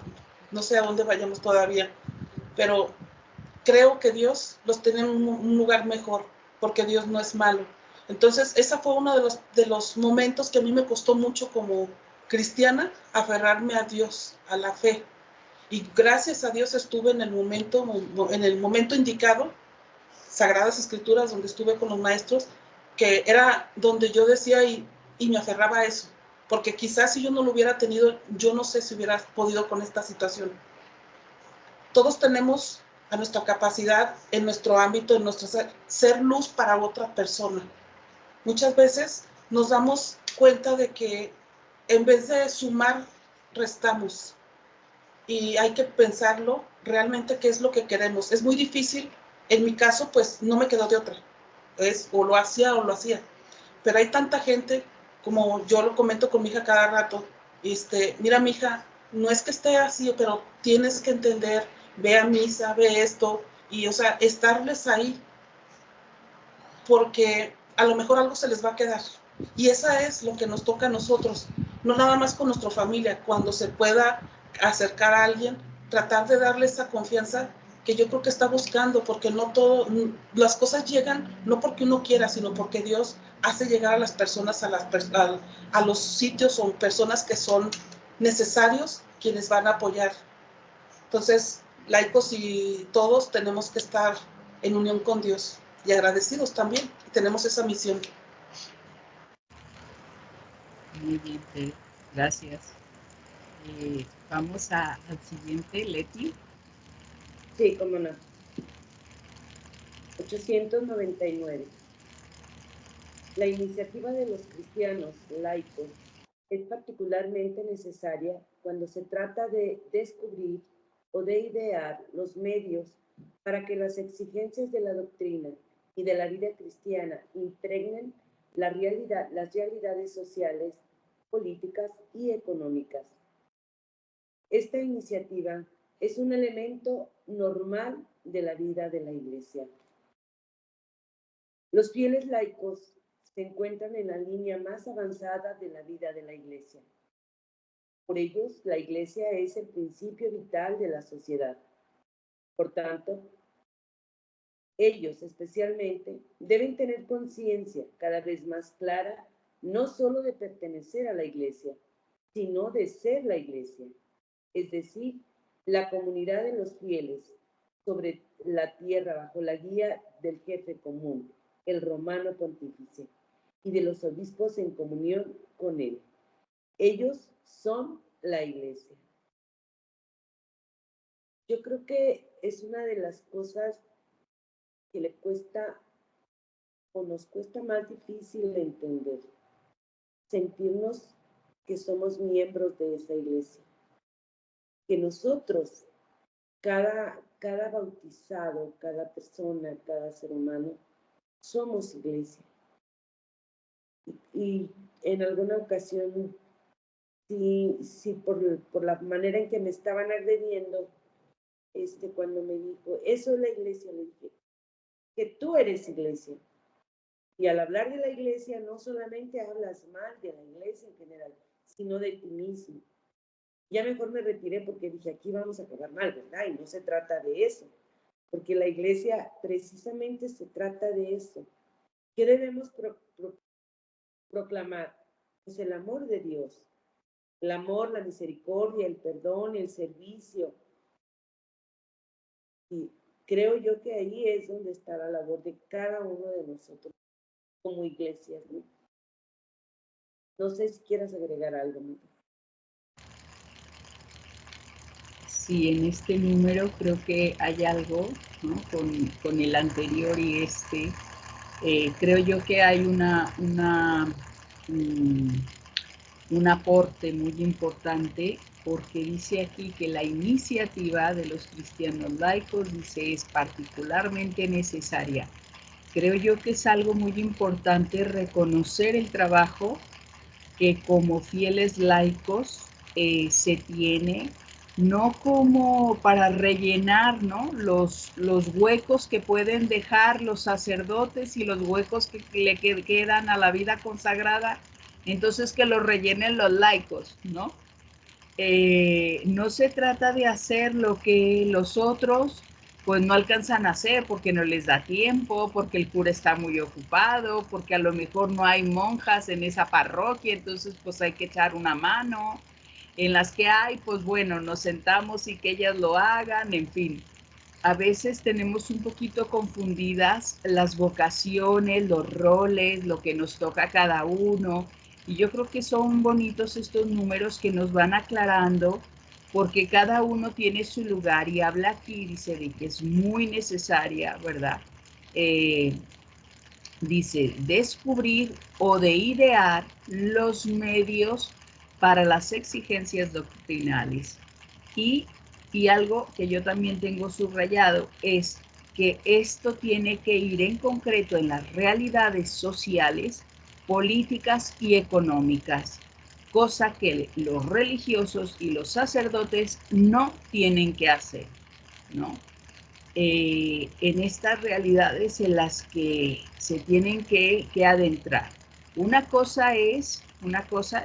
No sé a dónde vayamos todavía, pero creo que Dios los tiene en un lugar mejor, porque Dios no es malo. Entonces, esa fue uno de los momentos que a mí me costó mucho como cristiana, aferrarme a Dios, a la fe. Y gracias a Dios estuve en el momento indicado, Sagradas Escrituras, donde estuve con los maestros, que era donde yo decía y me aferraba a eso. Porque quizás si yo no lo hubiera tenido, yo no sé si hubiera podido con esta situación. Todos tenemos a nuestra capacidad, en nuestro ámbito, en nuestro ser luz para otra persona. Muchas veces nos damos cuenta de que en vez de sumar, restamos. Y hay que pensarlo realmente qué es lo que queremos. Es muy difícil. En mi caso, pues no me quedó de otra. O lo hacía o lo hacía. Pero hay tanta gente, como yo lo comento con mi hija cada rato, mira, mi hija, no es que esté así, pero tienes que entender, ve a misa, ve esto, y o sea, estarles ahí, porque a lo mejor algo se les va a quedar. Y esa es lo que nos toca a nosotros, no nada más con nuestra familia, cuando se pueda acercar a alguien, tratar de darle esa confianza que yo creo que está buscando, porque no todo, las cosas llegan no porque uno quiera, sino porque Dios hace llegar a las personas a los sitios o personas que son necesarios, quienes van a apoyar. Entonces, laicos y todos tenemos que estar en unión con Dios y agradecidos también. Tenemos esa misión. Muy bien, Pedro. Gracias. Vamos al siguiente, Leti. Sí, cómo no. 899. La iniciativa de los cristianos laicos es particularmente necesaria cuando se trata de descubrir o de idear los medios para que las exigencias de la doctrina y de la vida cristiana impregnen las realidades sociales, políticas y económicas. Esta iniciativa es un elemento normal de la vida de la Iglesia. Los fieles laicos se encuentran en la línea más avanzada de la vida de la Iglesia. Por ellos, la Iglesia es el principio vital de la sociedad. Por tanto, ellos especialmente deben tener conciencia cada vez más clara no solo de pertenecer a la Iglesia, sino de ser la Iglesia, es decir, la comunidad de los fieles sobre la tierra bajo la guía del jefe común, el romano pontífice, y de los obispos en comunión con él. Ellos son la Iglesia. Yo creo que es una de las cosas que le cuesta o nos cuesta más difícil de entender, sentirnos que somos miembros de esa Iglesia, que nosotros, cada bautizado, cada persona, cada ser humano, somos Iglesia. Y en alguna ocasión, sí por la manera en que me estaban agrediendo, cuando me dijo, eso es la Iglesia, le dije, que tú eres Iglesia. Y al hablar de la Iglesia, no solamente hablas mal de la Iglesia en general, sino de ti mismo. Ya mejor me retiré porque dije, aquí vamos a acabar mal, ¿verdad? Y no se trata de eso, porque la Iglesia precisamente se trata de eso. ¿Qué debemos proclamar? Pues el amor de Dios, el amor, la misericordia, el perdón, el servicio. Y creo yo que ahí es donde está la labor de cada uno de nosotros como iglesias, ¿no? No sé si quieras agregar algo, ¿no? Sí, en este número creo que hay algo, ¿no? con el anterior y creo yo que hay un aporte muy importante, porque dice aquí que la iniciativa de los cristianos laicos, dice, es particularmente necesaria. Creo yo que es algo muy importante reconocer el trabajo que como fieles laicos se tiene, no como para rellenar, ¿no? los huecos que pueden dejar los sacerdotes y los huecos que le quedan a la vida consagrada, entonces que los rellenen los laicos, ¿no? No se trata de hacer lo que los otros pues no alcanzan a hacer porque no les da tiempo, porque el cura está muy ocupado, porque a lo mejor no hay monjas en esa parroquia, entonces pues hay que echar una mano. En las que hay, pues bueno, nos sentamos y que ellas lo hagan, en fin. A veces tenemos un poquito confundidas las vocaciones, los roles, lo que nos toca a cada uno. Y yo creo que son bonitos estos números que nos van aclarando, porque cada uno tiene su lugar y habla aquí, dice, de que es muy necesaria, ¿verdad? Dice, descubrir o de idear los medios para las exigencias doctrinales. Y algo que yo también tengo subrayado es que esto tiene que ir en concreto en las realidades sociales, políticas y económicas, cosa que los religiosos y los sacerdotes no tienen que hacer, ¿no? En estas realidades en las que se tienen que adentrar. Una cosa,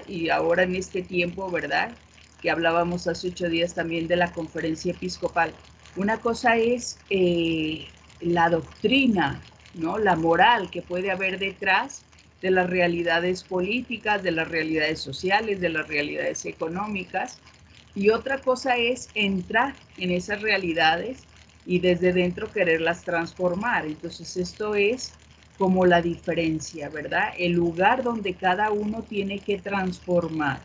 y ahora en este tiempo, ¿verdad?, que hablábamos hace 8 días también de la conferencia episcopal. Una cosa es la doctrina, ¿no? La moral que puede haber detrás de las realidades políticas, de las realidades sociales, de las realidades económicas. Y otra cosa es entrar en esas realidades y desde dentro quererlas transformar. Entonces esto es como la diferencia, ¿verdad? El lugar donde cada uno tiene que transformar.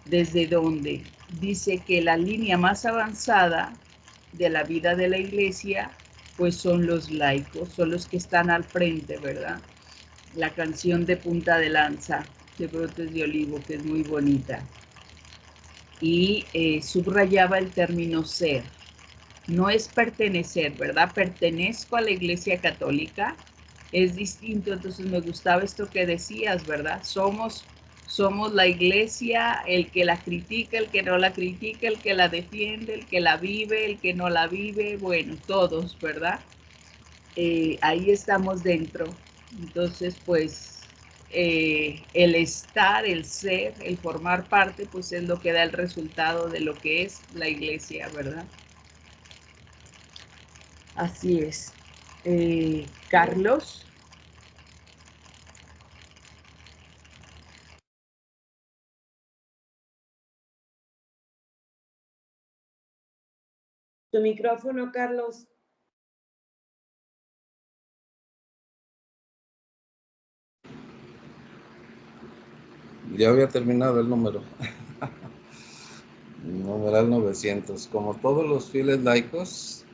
Desde donde dice que la línea más avanzada de la vida de la iglesia, pues son los laicos, son los que están al frente, ¿verdad? La canción de Punta de Lanza de Brotes de Olivo, que es muy bonita. Y subrayaba el término ser. No es pertenecer, ¿verdad? Pertenezco a la Iglesia Católica, es distinto. Entonces me gustaba esto que decías, ¿verdad? Somos la iglesia, el que la critica, el que no la critica, el que la defiende, el que la vive, el que no la vive, bueno, todos, ¿verdad? Ahí estamos dentro. Entonces, pues, el estar, el ser, el formar parte, pues es lo que da el resultado de lo que es la iglesia, ¿verdad? Así es. Carlos. Tu micrófono, Carlos. Ya había terminado el número. Numeral 900. Como todos los fieles laicos,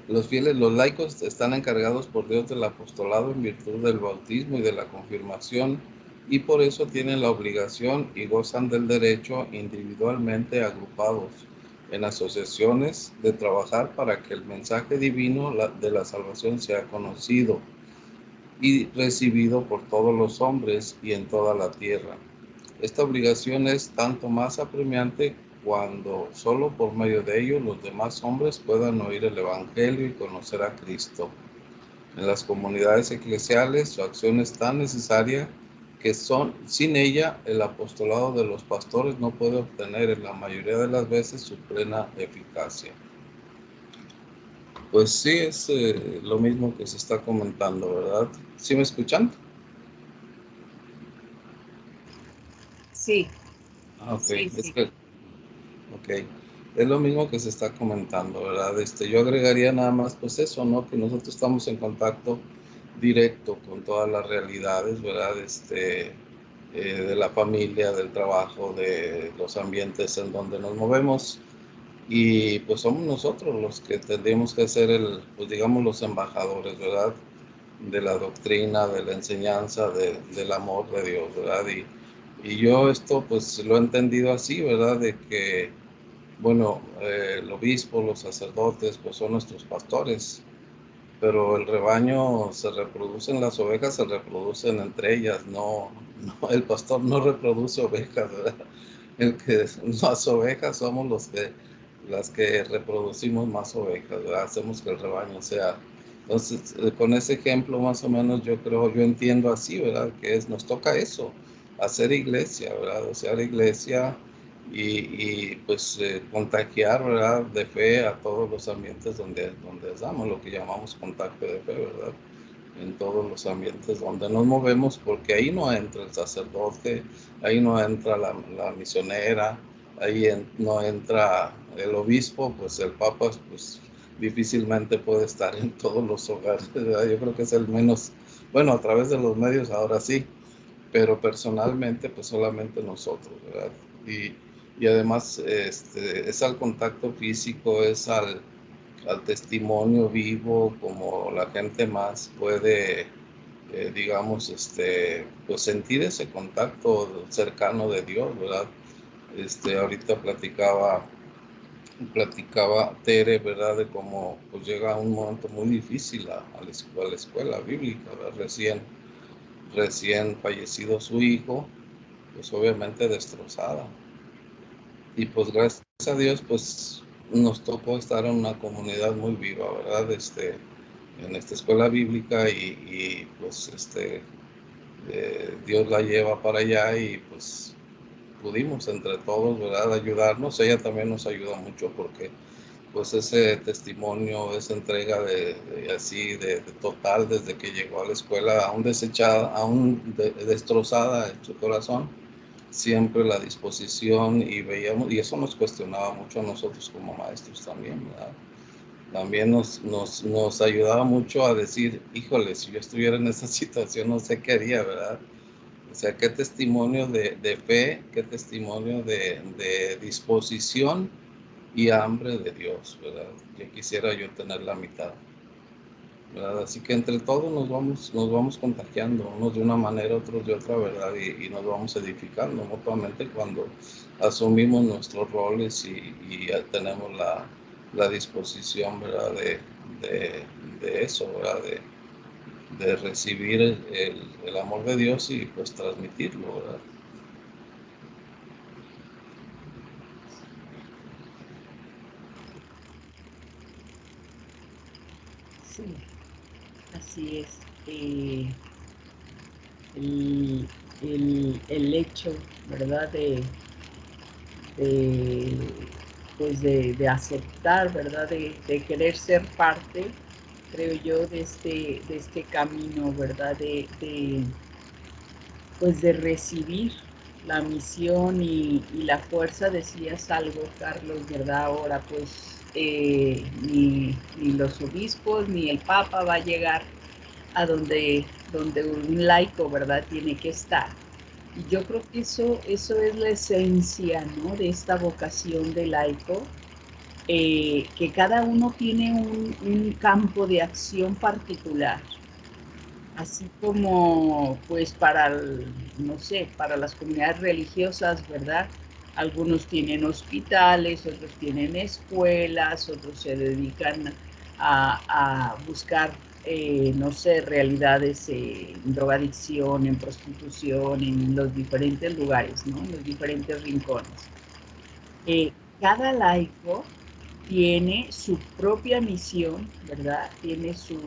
los laicos están encargados por Dios del apostolado en virtud del bautismo y de la confirmación, y por eso tienen la obligación y gozan del derecho, individualmente agrupados en asociaciones, de trabajar para que el mensaje divino de la salvación sea conocido y recibido por todos los hombres y en toda la tierra. Esta obligación es tanto más apremiante cuando solo por medio de ello los demás hombres puedan oír el Evangelio y conocer a Cristo. En las comunidades eclesiales su acción es tan necesaria que sin ella el apostolado de los pastores no puede obtener en la mayoría de las veces su plena eficacia. Pues sí, es lo mismo que se está comentando, ¿verdad? ¿Sí me escuchan? Sí. Ok, Sí, es sí. que, ok, es lo mismo que se está comentando, ¿verdad? Yo agregaría nada más, pues eso, ¿no? Que nosotros estamos en contacto directo con todas las realidades, ¿verdad? De la familia, del trabajo, de los ambientes en donde nos movemos. Y pues somos nosotros los que tendríamos que ser pues digamos, los embajadores, ¿verdad? De la doctrina, de la enseñanza, del amor de Dios, ¿verdad? Y yo esto pues lo he entendido así, ¿verdad? De que, bueno, el obispo, los sacerdotes, pues son nuestros pastores, pero el rebaño se reproducen, las ovejas se reproducen entre ellas, no, el pastor no reproduce ovejas, ¿verdad? Las ovejas somos las que reproducimos más ovejas, ¿verdad? Hacemos que el rebaño sea. Entonces, con ese ejemplo más o menos yo entiendo así, ¿verdad? Que nos toca eso, hacer iglesia, ¿verdad? O sea, la iglesia pues contagiar, ¿verdad? De fe a todos los ambientes donde estamos, lo que llamamos contacto de fe, ¿verdad? En todos los ambientes donde nos movemos, porque ahí no entra el sacerdote, ahí no entra la misionera, ahí no entra el obispo, pues el papa pues difícilmente puede estar en todos los hogares, ¿verdad? Yo creo que es el menos, bueno, a través de los medios ahora sí, pero personalmente pues solamente nosotros, ¿verdad? Y además es al contacto físico, es al testimonio vivo, como la gente más puede, digamos, pues sentir ese contacto cercano de Dios, ¿verdad? Ahorita platicaba Tere, ¿verdad? De cómo pues llega un momento muy difícil a la escuela bíblica, ¿verdad? Recién fallecido su hijo, pues obviamente destrozada. Y pues gracias a Dios, pues nos tocó estar en una comunidad muy viva, ¿verdad? En esta escuela bíblica y pues Dios la lleva para allá y pues pudimos entre todos, ¿verdad?, ayudarnos. Ella también nos ayuda mucho porque pues ese testimonio, esa entrega de total desde que llegó a la escuela, aún desechada, aún destrozada en su corazón, siempre la disposición, y veíamos, y eso nos cuestionaba mucho a nosotros como maestros también, ¿verdad? También nos ayudaba mucho a decir, híjole, si yo estuviera en esa situación no sé qué haría, ¿verdad? O sea, qué testimonio de fe, qué testimonio de disposición y hambre de Dios, ¿verdad? Ya quisiera yo tener la mitad, ¿verdad? Así que entre todos nos vamos contagiando, unos de una manera, otros de otra, ¿verdad? Y nos vamos edificando mutuamente cuando asumimos nuestros roles y ya tenemos la disposición, ¿verdad? De eso, ¿verdad? De recibir el amor de Dios y pues transmitirlo, ¿verdad? Sí, así es. El hecho, ¿verdad? Pues de aceptar, ¿verdad? De querer ser parte, creo yo, de este camino, ¿verdad? Pues de recibir la misión y la fuerza. Decías algo, Carlos, ¿verdad? Ahora pues ni los obispos ni el Papa va a llegar a donde un laico, ¿verdad?, tiene que estar. Y yo creo que eso es la esencia, ¿no?, de esta vocación de laico, que cada uno tiene un campo de acción particular. Así como, pues, no sé, para las comunidades religiosas, ¿verdad? Algunos tienen hospitales, otros tienen escuelas, otros se dedican a buscar, no sé, realidades en drogadicción, en prostitución, en los diferentes lugares, ¿no? En los diferentes rincones. Cada laico tiene su propia misión, ¿verdad? Tiene su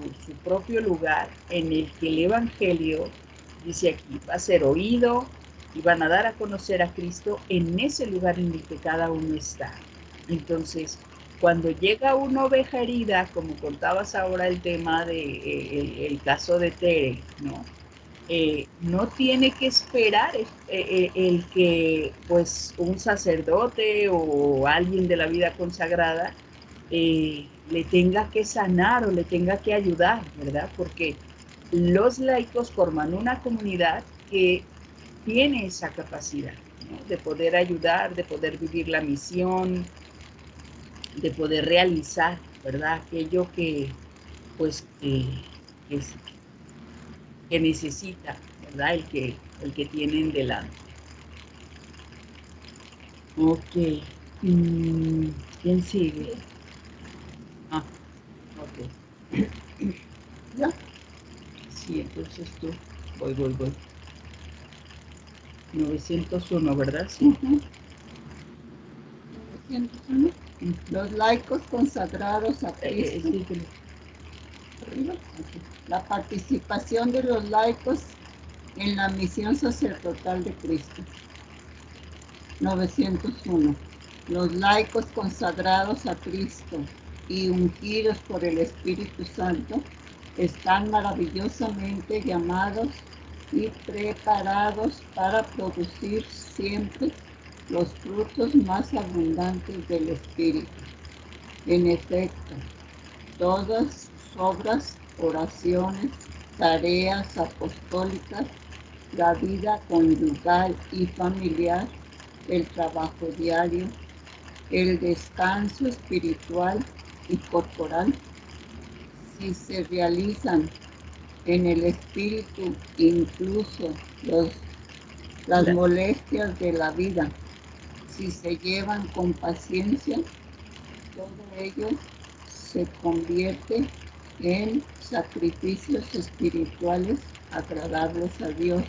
propio lugar en el que el Evangelio, dice aquí, va a ser oído y van a dar a conocer a Cristo en ese lugar en el que cada uno está. Entonces, cuando llega una oveja herida, como contabas ahora el tema de el caso de Tere, ¿no? No tiene que esperar el que pues un sacerdote o alguien de la vida consagrada le tenga que sanar o le tenga que ayudar, ¿verdad? Porque los laicos forman una comunidad que tiene esa capacidad, ¿no?, de poder ayudar, de poder vivir la misión, de poder realizar, ¿verdad?, aquello que pues que necesita, ¿verdad?, el que tienen delante. Ok. ¿Quién sigue? Ah, ok. ¿Ya? Sí, entonces tú. Voy. 901, ¿verdad? Sí. 901. Los laicos consagrados a Cristo. Sí. Arriba. La participación de los laicos en la misión sacerdotal de Cristo. 901. Los laicos consagrados a Cristo y ungidos por el Espíritu Santo están maravillosamente llamados y preparados para producir siempre los frutos más abundantes del Espíritu. En efecto, todas sus obras, oraciones, tareas apostólicas, la vida conyugal y familiar, el trabajo diario, el descanso espiritual y corporal, si se realizan en el espíritu, incluso las molestias de la vida, si se llevan con paciencia, todo ello se convierte en sacrificios espirituales agradables a Dios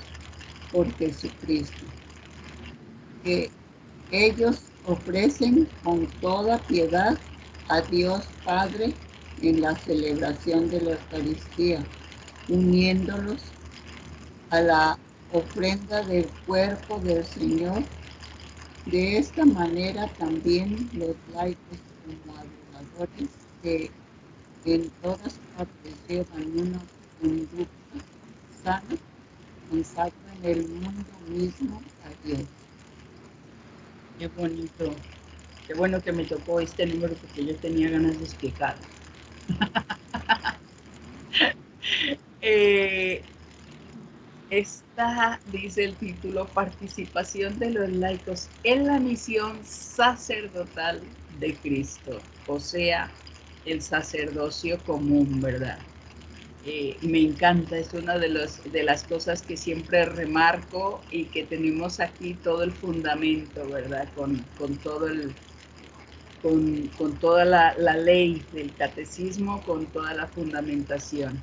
por Jesucristo, que ellos ofrecen con toda piedad a Dios Padre en la celebración de la Eucaristía, uniéndolos a la ofrenda del cuerpo del Señor De esta manera también los laicos como adoradores que en todas partes llevan una conducta sana, consagran el mundo mismo a Dios. Qué bonito. Qué bueno que me tocó este número porque yo tenía ganas de explicar. Esta, dice el título, participación de los laicos en la misión sacerdotal de Cristo, o sea, el sacerdocio común, ¿verdad? Me encanta, es una de las cosas que siempre remarco y que tenemos aquí todo el fundamento, ¿verdad? Con toda la ley del catecismo, con toda la fundamentación.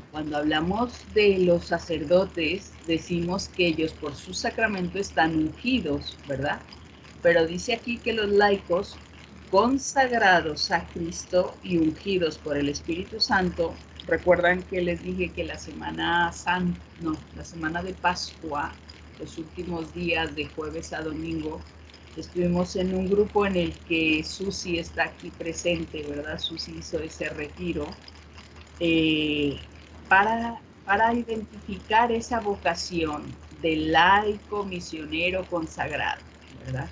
Cuando hablamos de los sacerdotes, decimos que ellos por su sacramento están ungidos, ¿verdad? Pero dice aquí que los laicos, consagrados a Cristo y ungidos por el Espíritu Santo, recuerdan que les dije que la semana de Pascua, los últimos días de jueves a domingo, estuvimos en un grupo en el que Susi está aquí presente, ¿verdad? Susi hizo ese retiro. Para identificar esa vocación de laico, misionero, consagrado, ¿verdad?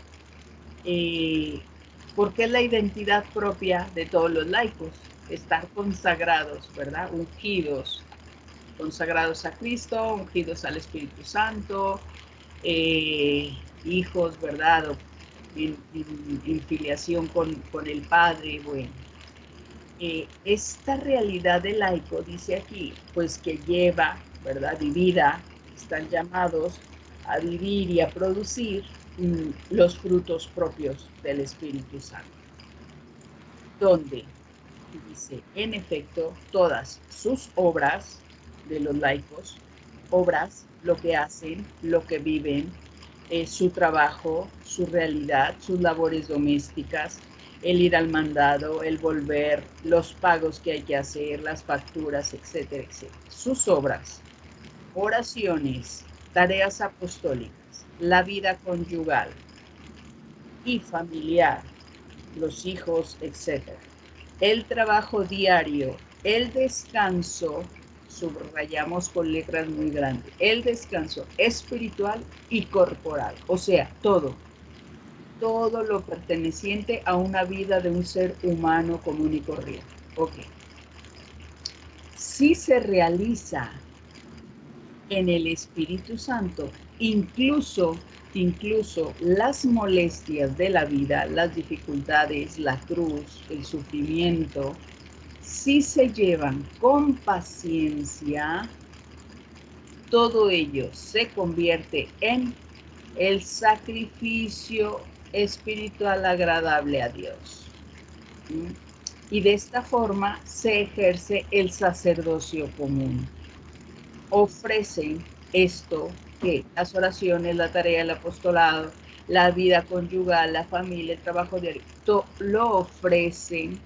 Porque es la identidad propia de todos los laicos, estar consagrados, ¿verdad? Ungidos, consagrados a Cristo, ungidos al Espíritu Santo, hijos, ¿verdad? En filiación con el Padre, bueno. Esta realidad del laico, dice aquí, pues que lleva, ¿verdad? Vivida, están llamados a vivir y a producir los frutos propios del Espíritu Santo. Donde, dice, en efecto, todas sus obras de los laicos, obras, lo que hacen, lo que viven, su trabajo, su realidad, sus labores domésticas, el ir al mandado, el volver, los pagos que hay que hacer, las facturas, etcétera, etcétera. Sus obras, oraciones, tareas apostólicas, la vida conyugal y familiar, los hijos, etcétera. El trabajo diario, el descanso, subrayamos con letras muy grandes, el descanso espiritual y corporal, o sea, todo lo perteneciente a una vida de un ser humano común y corriente. Ok. Si se realiza en el Espíritu Santo, incluso las molestias de la vida, las dificultades, la cruz, el sufrimiento, si se llevan con paciencia, todo ello se convierte en el sacrificio espiritual agradable a Dios. Y de esta forma se ejerce el sacerdocio común. Ofrecen esto que las oraciones, la tarea, el apostolado, la vida conyugal, la familia, el trabajo diario, lo ofrecen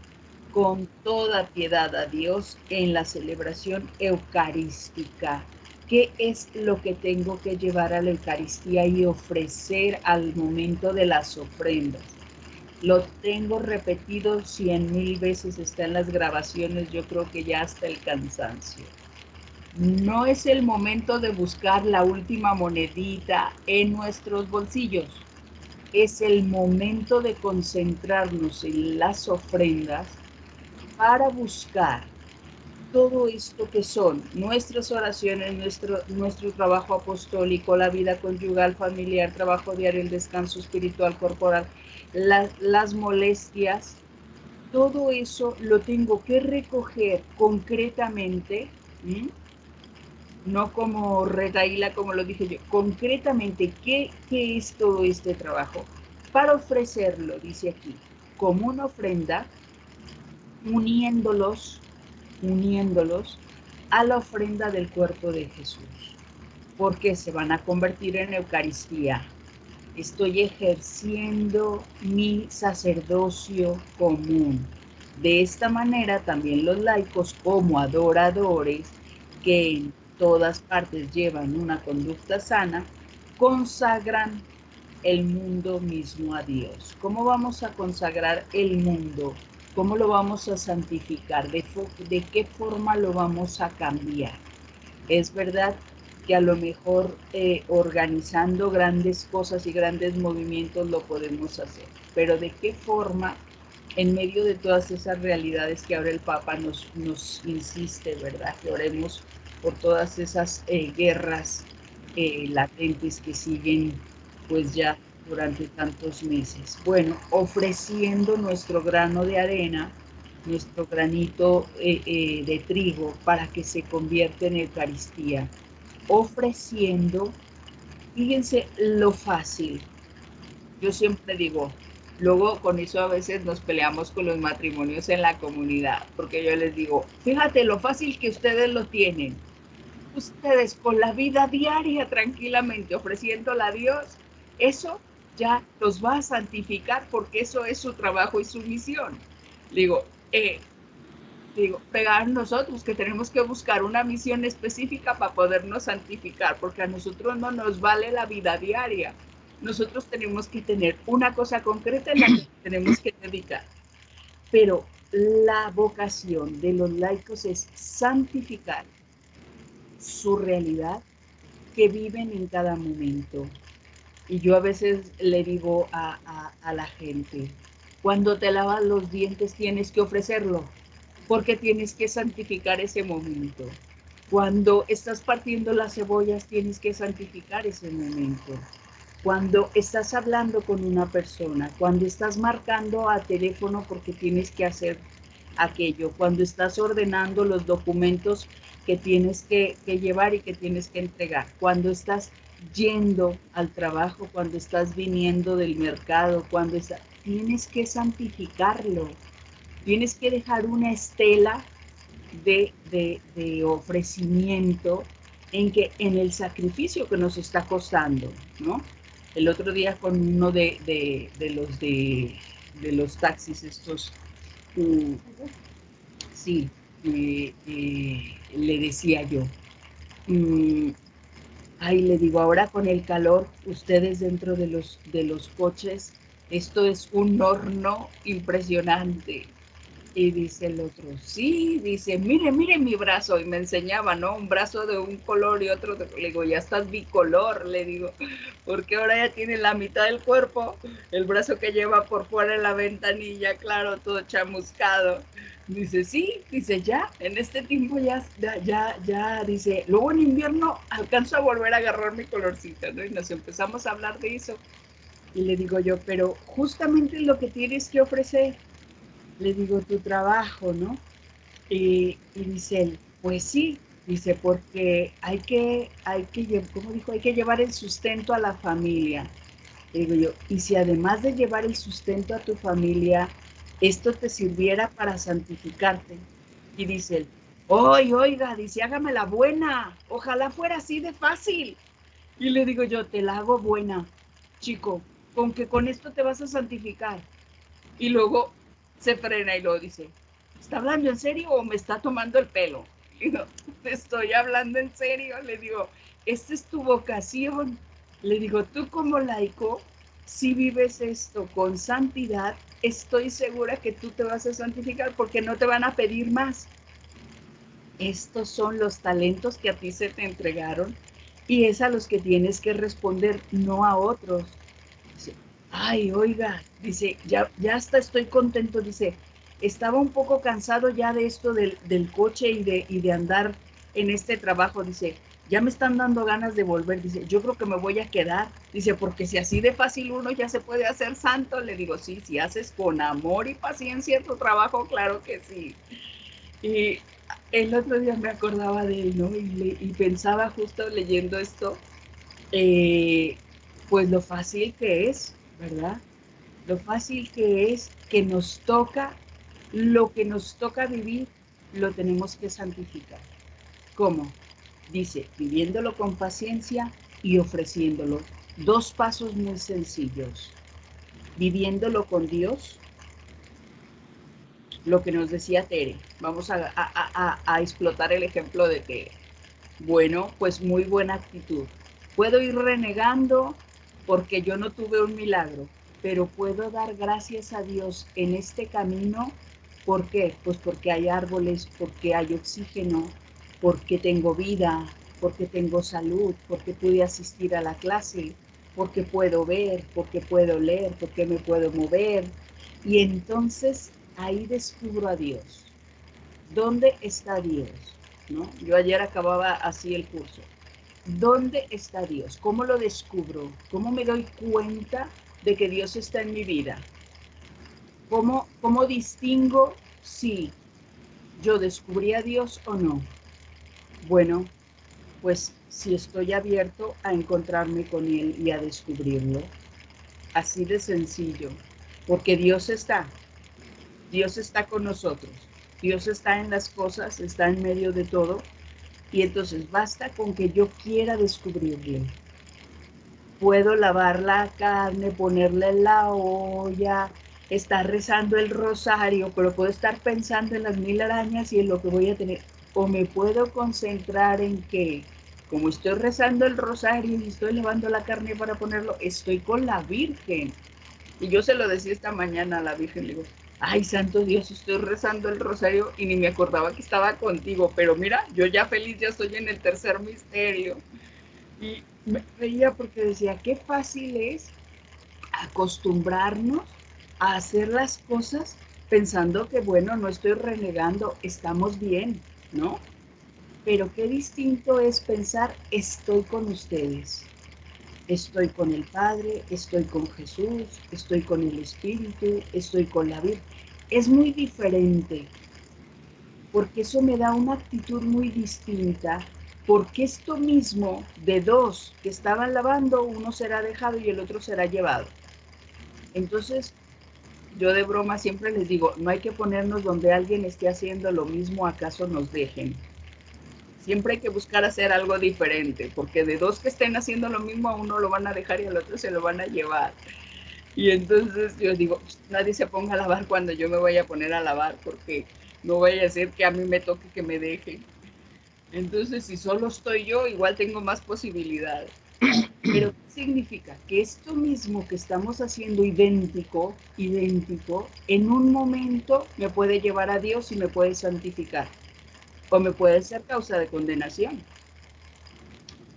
con toda piedad a Dios en la celebración eucarística. ¿Qué es lo que tengo que llevar a la Eucaristía y ofrecer al momento de las ofrendas? Lo tengo repetido 100,000 veces, está en las grabaciones, yo creo que ya hasta el cansancio. No es el momento de buscar la última monedita en nuestros bolsillos. Es el momento de concentrarnos en las ofrendas para buscar todo esto que son nuestras oraciones, nuestro trabajo apostólico, la vida conyugal, familiar, trabajo diario, el descanso espiritual, corporal, las molestias, todo eso lo tengo que recoger concretamente, no como retaíla, como lo dije yo, concretamente, ¿qué es todo este trabajo? Para ofrecerlo, dice aquí, como una ofrenda, uniéndolos a la ofrenda del cuerpo de Jesús, porque se van a convertir en Eucaristía. Estoy ejerciendo mi sacerdocio común. De esta manera también los laicos, como adoradores que en todas partes llevan una conducta sana, consagran el mundo mismo a Dios. ¿Cómo vamos a consagrar el mundo? ¿Cómo lo vamos a santificar? ¿De qué forma lo vamos a cambiar? Es verdad que a lo mejor organizando grandes cosas y grandes movimientos lo podemos hacer, pero ¿de qué forma en medio de todas esas realidades que ahora el Papa nos insiste, ¿verdad? Que oremos por todas esas guerras latentes que siguen pues ya durante tantos meses. Bueno, ofreciendo nuestro grano de arena, nuestro granito de trigo para que se convierta en Eucaristía. Ofreciendo, fíjense lo fácil. Yo siempre digo, luego con eso a veces nos peleamos con los matrimonios en la comunidad, porque yo les digo, fíjate lo fácil que ustedes lo tienen. Ustedes con la vida diaria tranquilamente ofreciéndola a Dios, eso ya los va a santificar porque eso es su trabajo y su misión. Digo, pegar nosotros que tenemos que buscar una misión específica para podernos santificar, porque a nosotros no nos vale la vida diaria. Nosotros tenemos que tener una cosa concreta en la que tenemos que dedicar. Pero la vocación de los laicos es santificar su realidad que viven en cada momento. Y yo a veces le digo a la gente, cuando te lavas los dientes tienes que ofrecerlo, porque tienes que santificar ese momento. Cuando estás partiendo las cebollas tienes que santificar ese momento. Cuando estás hablando con una persona, cuando estás marcando a teléfono porque tienes que hacer aquello, cuando estás ordenando los documentos que tienes que llevar y que tienes que entregar, cuando estás yendo al trabajo, cuando estás viniendo del mercado, tienes que santificarlo, tienes que dejar una estela de ofrecimiento en el sacrificio que nos está costando, ¿no? El otro día con uno de los taxis estos, sí, le decía yo, le digo, ahora con el calor, ustedes dentro de los coches, esto es un horno impresionante. Y dice el otro, sí, dice, mire mi brazo, y me enseñaba, ¿no? Un brazo de un color y otro de, le digo, ya estás bicolor, le digo, porque ahora ya tiene la mitad del cuerpo, el brazo que lleva por fuera en la ventanilla, claro, todo chamuscado. Dice, sí, dice, ya, en este tiempo ya, dice, luego en invierno alcanzo a volver a agarrar mi colorcito, ¿no? Y nos empezamos a hablar de eso. Y le digo yo, pero justamente lo que tienes que ofrecer, le digo, tu trabajo, ¿no? Y dice él, pues sí, dice, porque hay que, ¿cómo dijo? Hay que llevar el sustento a la familia. Le digo yo, y si además de llevar el sustento a tu familia, esto te sirviera para santificarte. Y dice él, oiga, dice, hágame la buena, ojalá fuera así de fácil. Y le digo yo, te la hago buena, chico, con que con esto te vas a santificar. Y luego se frena y luego dice, ¿está hablando en serio o me está tomando el pelo? Le digo, te estoy hablando en serio. Le digo, esta es tu vocación. Le digo, tú como laico, si vives esto con santidad, estoy segura que tú te vas a santificar porque no te van a pedir más. Estos son los talentos que a ti se te entregaron y es a los que tienes que responder, no a otros. Dice, ay, oiga, dice, ya hasta estoy contento, dice, estaba un poco cansado ya de esto del coche y de andar en este trabajo, dice, ya me están dando ganas de volver, dice, yo creo que me voy a quedar, dice, porque si así de fácil uno ya se puede hacer santo, le digo, sí, si haces con amor y paciencia tu trabajo, claro que sí. Y el otro día me acordaba de él, ¿no? Y pensaba justo leyendo esto, pues lo fácil que es, ¿verdad? Lo fácil que es que nos toca, lo que nos toca vivir, lo tenemos que santificar. ¿Cómo? Dice, viviéndolo con paciencia y ofreciéndolo. 2 pasos muy sencillos. Viviéndolo con Dios, lo que nos decía Tere. Vamos a explotar el ejemplo de Tere. Bueno, pues muy buena actitud. Puedo ir renegando, porque yo no tuve un milagro, pero puedo dar gracias a Dios en este camino. ¿Por qué? Pues porque hay árboles, porque hay oxígeno, porque tengo vida, porque tengo salud, porque pude asistir a la clase, porque puedo ver, porque puedo leer, porque me puedo mover. Y entonces ahí descubro a Dios. ¿Dónde está Dios? ¿No? Yo ayer acababa así el curso. ¿Dónde está Dios? ¿Cómo lo descubro? ¿Cómo me doy cuenta de que Dios está en mi vida? ¿Cómo distingo si yo descubrí a Dios o no? Bueno, pues si estoy abierto a encontrarme con Él y a descubrirlo. Así de sencillo. Porque Dios está con nosotros. Dios está en las cosas, está en medio de todo. Y entonces basta con que yo quiera descubrirle. Puedo lavar la carne, ponerla en la olla, estar rezando el rosario, pero puedo estar pensando en las 1000 arañas y en lo que voy a tener. O me puedo concentrar en que, como estoy rezando el rosario y estoy lavando la carne para ponerlo, estoy con la Virgen. Y yo se lo decía esta mañana a la Virgen, le digo, ay, santo Dios, estoy rezando el rosario y ni me acordaba que estaba contigo, pero mira, yo ya feliz, ya estoy en el tercer misterio. Y me reía porque decía, qué fácil es acostumbrarnos a hacer las cosas pensando que, bueno, no estoy renegando, estamos bien, ¿no? Pero qué distinto es pensar, estoy con ustedes. Estoy con el Padre, estoy con Jesús, estoy con el Espíritu, estoy con la Virgen. Es muy diferente, porque eso me da una actitud muy distinta, porque esto mismo de dos que estaban lavando, uno será dejado y el otro será llevado. Entonces, yo de broma siempre les digo, no hay que ponernos donde alguien esté haciendo lo mismo, acaso nos dejen. Siempre hay que buscar hacer algo diferente, porque de dos que estén haciendo lo mismo, a uno lo van a dejar y al otro se lo van a llevar. Y entonces yo digo, nadie se ponga a lavar cuando yo me vaya a poner a lavar, porque no vaya a ser que a mí me toque que me dejen. Entonces, si solo estoy yo, igual tengo más posibilidades. Pero ¿qué significa? Que esto mismo que estamos haciendo idéntico, en un momento me puede llevar a Dios y me puede santificar. O me puede ser causa de condenación.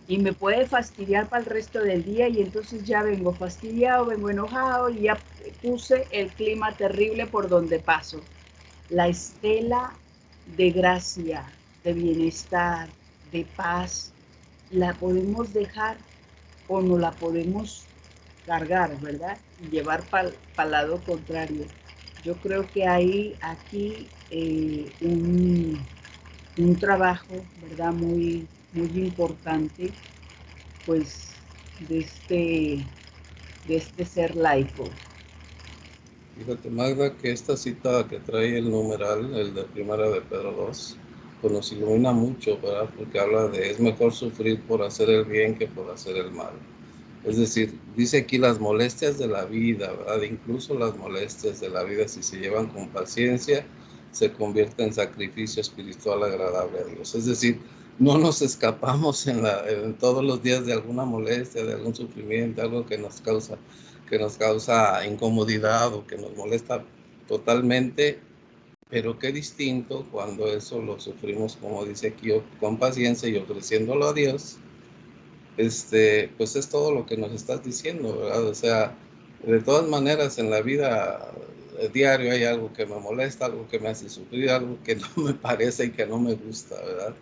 Y me puede fastidiar para el resto del día y entonces ya vengo fastidiado, vengo enojado y ya puse el clima terrible por donde paso. La estela de gracia, de bienestar, de paz, la podemos dejar o no la podemos cargar, ¿verdad? Y llevar para el lado contrario. Yo creo que hay aquí un trabajo, ¿verdad? Muy importante, pues, de este ser laico. Fíjate, Magda, que esta cita que trae el numeral, el de Primera de Pedro 2, pues nos ilumina mucho, ¿verdad? Porque habla de es mejor sufrir por hacer el bien que por hacer el mal. Es decir, dice aquí las molestias de la vida, ¿verdad? Incluso las molestias de la vida, si se llevan con paciencia, se convierte en sacrificio espiritual agradable a Dios. Es decir, no nos escapamos en todos los días de alguna molestia, de algún sufrimiento, algo que nos causa incomodidad o que nos molesta totalmente, pero qué distinto cuando eso lo sufrimos, como dice aquí, con paciencia y ofreciéndolo a Dios. Pues es todo lo que nos estás diciendo, ¿verdad? O sea, de todas maneras en la vida diario hay algo que me molesta, algo que me hace sufrir, algo que no me parece y que no me gusta, ¿verdad?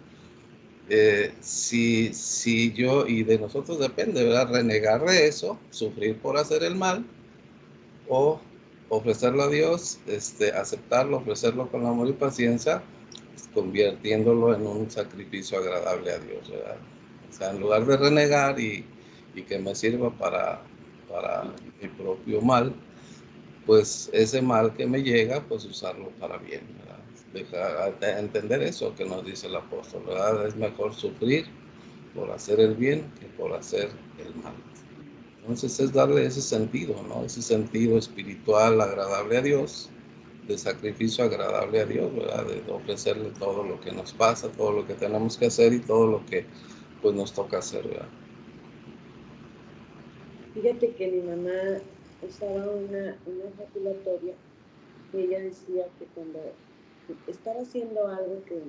Si yo, y de nosotros depende, ¿verdad? Renegar de eso, sufrir por hacer el mal, o ofrecerlo a Dios, aceptarlo, ofrecerlo con amor y paciencia, convirtiéndolo en un sacrificio agradable a Dios, ¿verdad? O sea, en lugar de renegar y que me sirva para mi propio mal, pues ese mal que me llega, pues usarlo para bien, ¿verdad? Entender eso que nos dice el apóstol, ¿verdad? Es mejor sufrir por hacer el bien que por hacer el mal. Entonces es darle ese sentido, ¿no? Ese sentido espiritual agradable a Dios, de sacrificio agradable a Dios, ¿verdad? De ofrecerle todo lo que nos pasa, todo lo que tenemos que hacer y todo lo que pues nos toca hacer, ¿verdad? Fíjate que mi mamá usaba una ejaculatoria y ella decía que cuando estaba haciendo algo que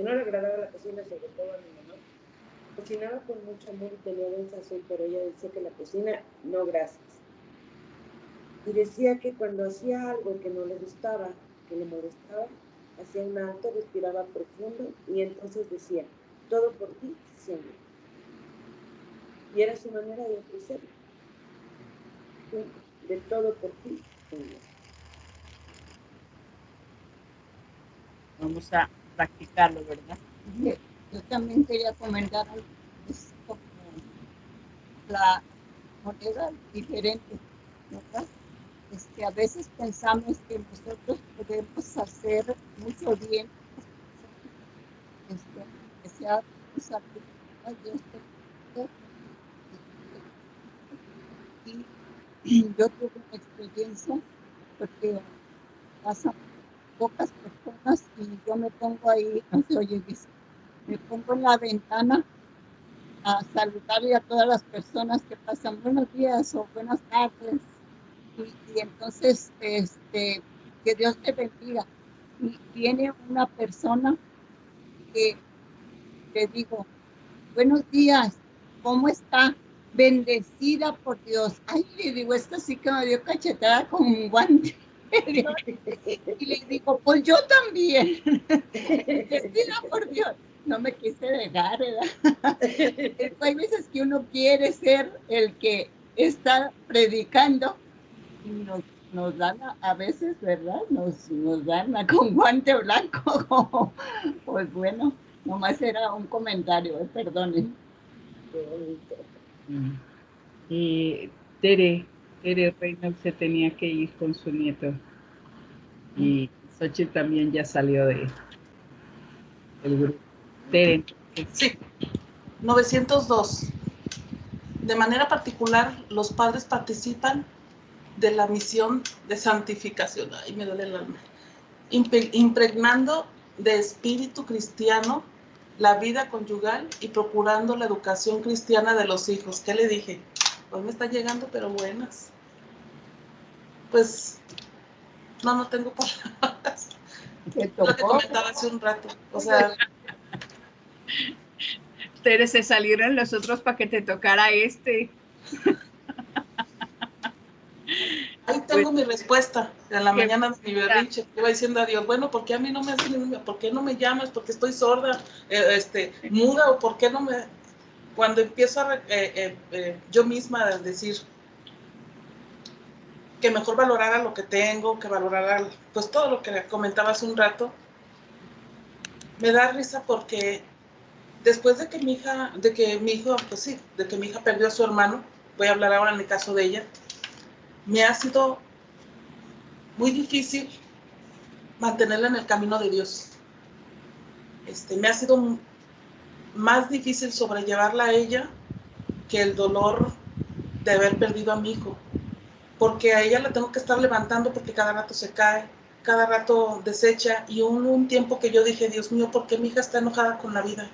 no le agradaba a la cocina, sobre todo a mi mamá, cocinaba con mucho amor y tenía buen sazón, pero ella decía que la cocina, no gracias. Y decía que cuando hacía algo que no le gustaba, que le molestaba, hacía un alto, respiraba profundo y entonces decía, todo por ti, Señor. Y era su manera de ofrecerlo. De todo por ti, Señor. Vamos a practicarlo, ¿verdad? Yo también quería comentar algo. Es como la moneda diferente, ¿verdad? A veces pensamos que nosotros podemos hacer mucho bien, que sea un Dios. Y yo tuve una experiencia porque pasan pocas personas y yo me pongo ahí, no se oye, me pongo en la ventana a saludarle a todas las personas que pasan buenos días o buenas tardes. Y entonces, que Dios te bendiga. Y viene una persona que le digo, buenos días, ¿cómo está? Bendecida por Dios. Ay, le digo, esto sí que me dio cachetada con un guante. Y le digo, pues yo también. Bendecida por Dios. No me quise dejar, ¿verdad? Hay veces que uno quiere ser el que está predicando y nos dan a veces, ¿verdad? Nos dan con guante blanco. Pues bueno, nomás era un comentario, perdonen. Qué bonito. Y Tere Reynolds se tenía que ir con su nieto. Y Xochitl también ya salió del grupo. Tere. Sí, 902. De manera particular, los padres participan de la misión de santificación. Ay, me duele el alma. Impregnando de espíritu cristiano la vida conyugal y procurando la educación cristiana de los hijos. ¿Qué le dije? Hoy me están llegando, pero buenas. Pues, no tengo palabras. Lo que comentaba hace un rato. O sea... Tere, se salieron los otros para que te tocara este. Ahí tengo mi respuesta en la mañana de mi berrinche. Iba diciendo a Dios, bueno, ¿por qué a mí no me hacen? ¿Por qué no me llamas? ¿Por qué estoy sorda, muda? ¿O por qué no me...? Cuando empiezo a yo misma a decir que mejor valorara lo que tengo, que valorara pues todo lo que comentaba hace un rato, me da risa porque después de que mi hija perdió a su hermano, voy a hablar ahora en el caso de ella, me ha sido muy difícil mantenerla en el camino de Dios. Me ha sido más difícil sobrellevarla a ella que el dolor de haber perdido a mi hijo, porque a ella la tengo que estar levantando porque cada rato se cae, cada rato desecha, y hubo un tiempo que yo dije, Dios mío, ¿por qué mi hija está enojada con la vida?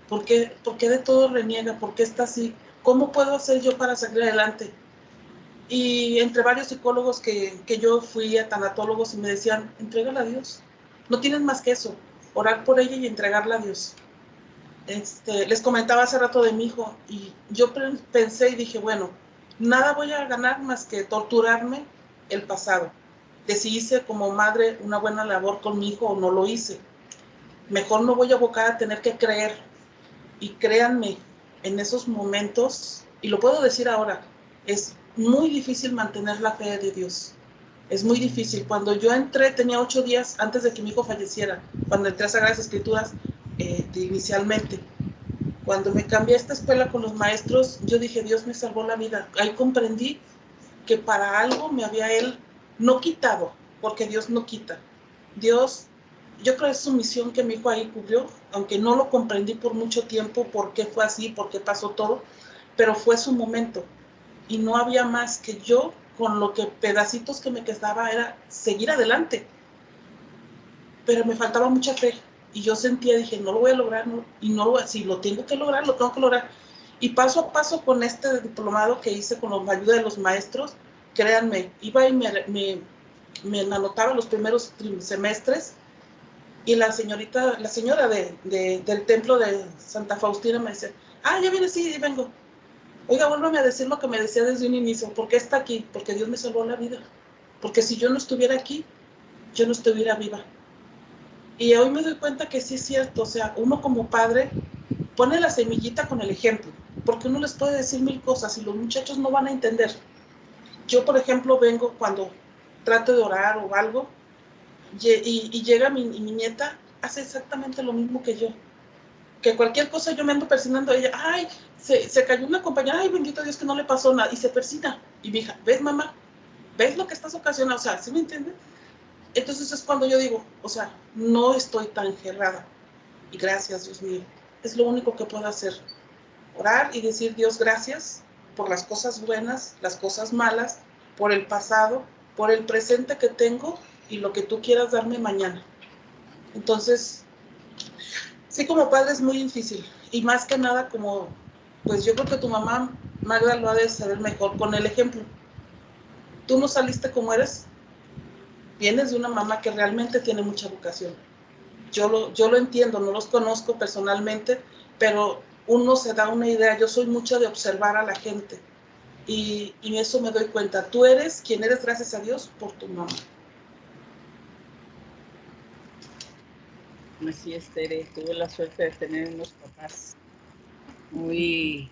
¿Por qué de todo reniega? ¿Por qué está así? ¿Cómo puedo hacer yo para salir adelante? Y entre varios psicólogos que yo fui a tanatólogos y me decían, entrégala a Dios. No tienes más que eso, orar por ella y entregarla a Dios. Les comentaba hace rato de mi hijo y yo pensé y dije, bueno, nada voy a ganar más que torturarme el pasado. De si hice como madre una buena labor con mi hijo o no lo hice. Mejor me voy a abocar a tener que creer. Y créanme, en esos momentos, y lo puedo decir ahora, es muy difícil mantener la fe de Dios. Es muy difícil. Cuando yo entré, tenía 8 días antes de que mi hijo falleciera, cuando entré a Sagradas Escrituras inicialmente. Cuando me cambié a esta escuela con los maestros, yo dije, Dios me salvó la vida. Ahí comprendí que para algo me había Él no quitado, porque Dios no quita. Dios, yo creo que es su misión que mi hijo ahí cubrió, aunque no lo comprendí por mucho tiempo, por qué fue así, por qué pasó todo, pero fue su momento. Y no había más que yo, con lo que pedacitos que me quedaba, era seguir adelante. Pero me faltaba mucha fe. Y yo sentía, dije, no lo voy a lograr, no, y no lo voy a, si lo tengo que lograr, lo tengo que lograr. Y paso a paso con este diplomado que hice con la ayuda de los maestros, créanme, iba y me anotaba los primeros semestres, y la señora del templo de Santa Faustina me decía, ya viene, sí, vengo. Oiga, vuélvame a decir lo que me decía desde un inicio. ¿Por qué está aquí? Porque Dios me salvó la vida. Porque si yo no estuviera aquí, yo no estuviera viva. Y hoy me doy cuenta que sí es cierto. O sea, uno como padre pone la semillita con el ejemplo. Porque uno les puede decir 1000 cosas y los muchachos no van a entender. Yo, por ejemplo, vengo cuando trato de orar o algo, y llega mi nieta, hace exactamente lo mismo que yo. Que cualquier cosa yo me ando persinando a ella. Ay, se cayó una compañera. Ay, bendito Dios que no le pasó nada. Y se persina. Y mi hija, ¿ves, mamá? ¿Ves lo que estás ocasionando? O sea, ¿sí me entiendes? Entonces es cuando yo digo, o sea, no estoy tan encerrada. Y gracias, Dios mío. Es lo único que puedo hacer. Orar y decir, Dios, gracias por las cosas buenas, las cosas malas, por el pasado, por el presente que tengo y lo que tú quieras darme mañana. Entonces, sí, como padre es muy difícil. Y más que nada, como, pues yo creo que tu mamá, Magda, lo ha de saber mejor con el ejemplo. Tú no saliste como eres. Vienes de una mamá que realmente tiene mucha vocación. Yo lo entiendo, no los conozco personalmente, pero uno se da una idea. Yo soy mucho de observar a la gente. Y eso me doy cuenta. Tú eres quien eres, gracias a Dios, por tu mamá. Así es, Tere. Tuve la suerte de tener unos papás muy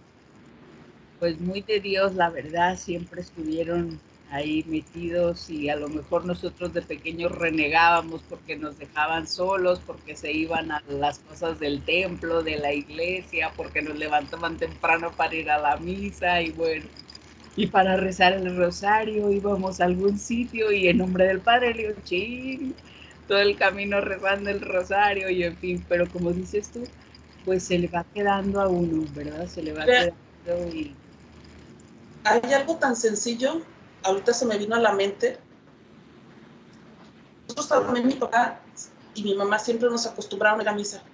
de Dios, la verdad. Siempre estuvieron ahí metidos, y a lo mejor nosotros de pequeños renegábamos porque nos dejaban solos, porque se iban a las cosas del templo, de la iglesia, porque nos levantaban temprano para ir a la misa, y bueno, y para rezar el rosario íbamos a algún sitio, y en nombre del Padre, le digo, ching, todo el camino rezando el rosario, y en fin. Pero como dices tú, pues se le va quedando a uno, ¿verdad? Se le va quedando. Y hay algo tan sencillo, ahorita se me vino a la mente. Nosotros también, mi papá y mi mamá siempre nos acostumbraron a ir a misa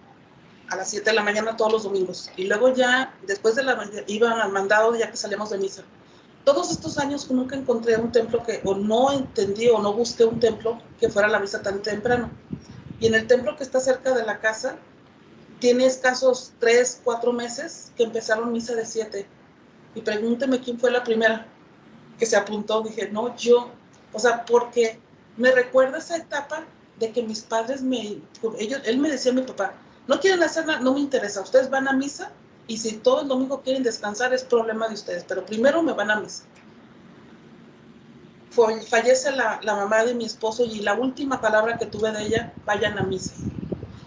a las 7 de la mañana todos los domingos, y luego ya después de iban al mandado ya que salíamos de misa. Todos estos años nunca encontré un templo o no entendí o no busqué un templo que fuera la misa tan temprano. Y en el templo que está cerca de la casa, tiene escasos 3, 4 meses que empezaron misa de 7. Y pregúnteme quién fue la primera que se apuntó. Dije, no, yo. O sea, porque me recuerda esa etapa de que mis padres él me decía a mi papá, no quieren hacer nada, no me interesa, ustedes van a misa, y si todo el domingo quieren descansar es problema de ustedes, pero primero me van a misa. Fallece la mamá de mi esposo, y la última palabra que tuve de ella, vayan a misa.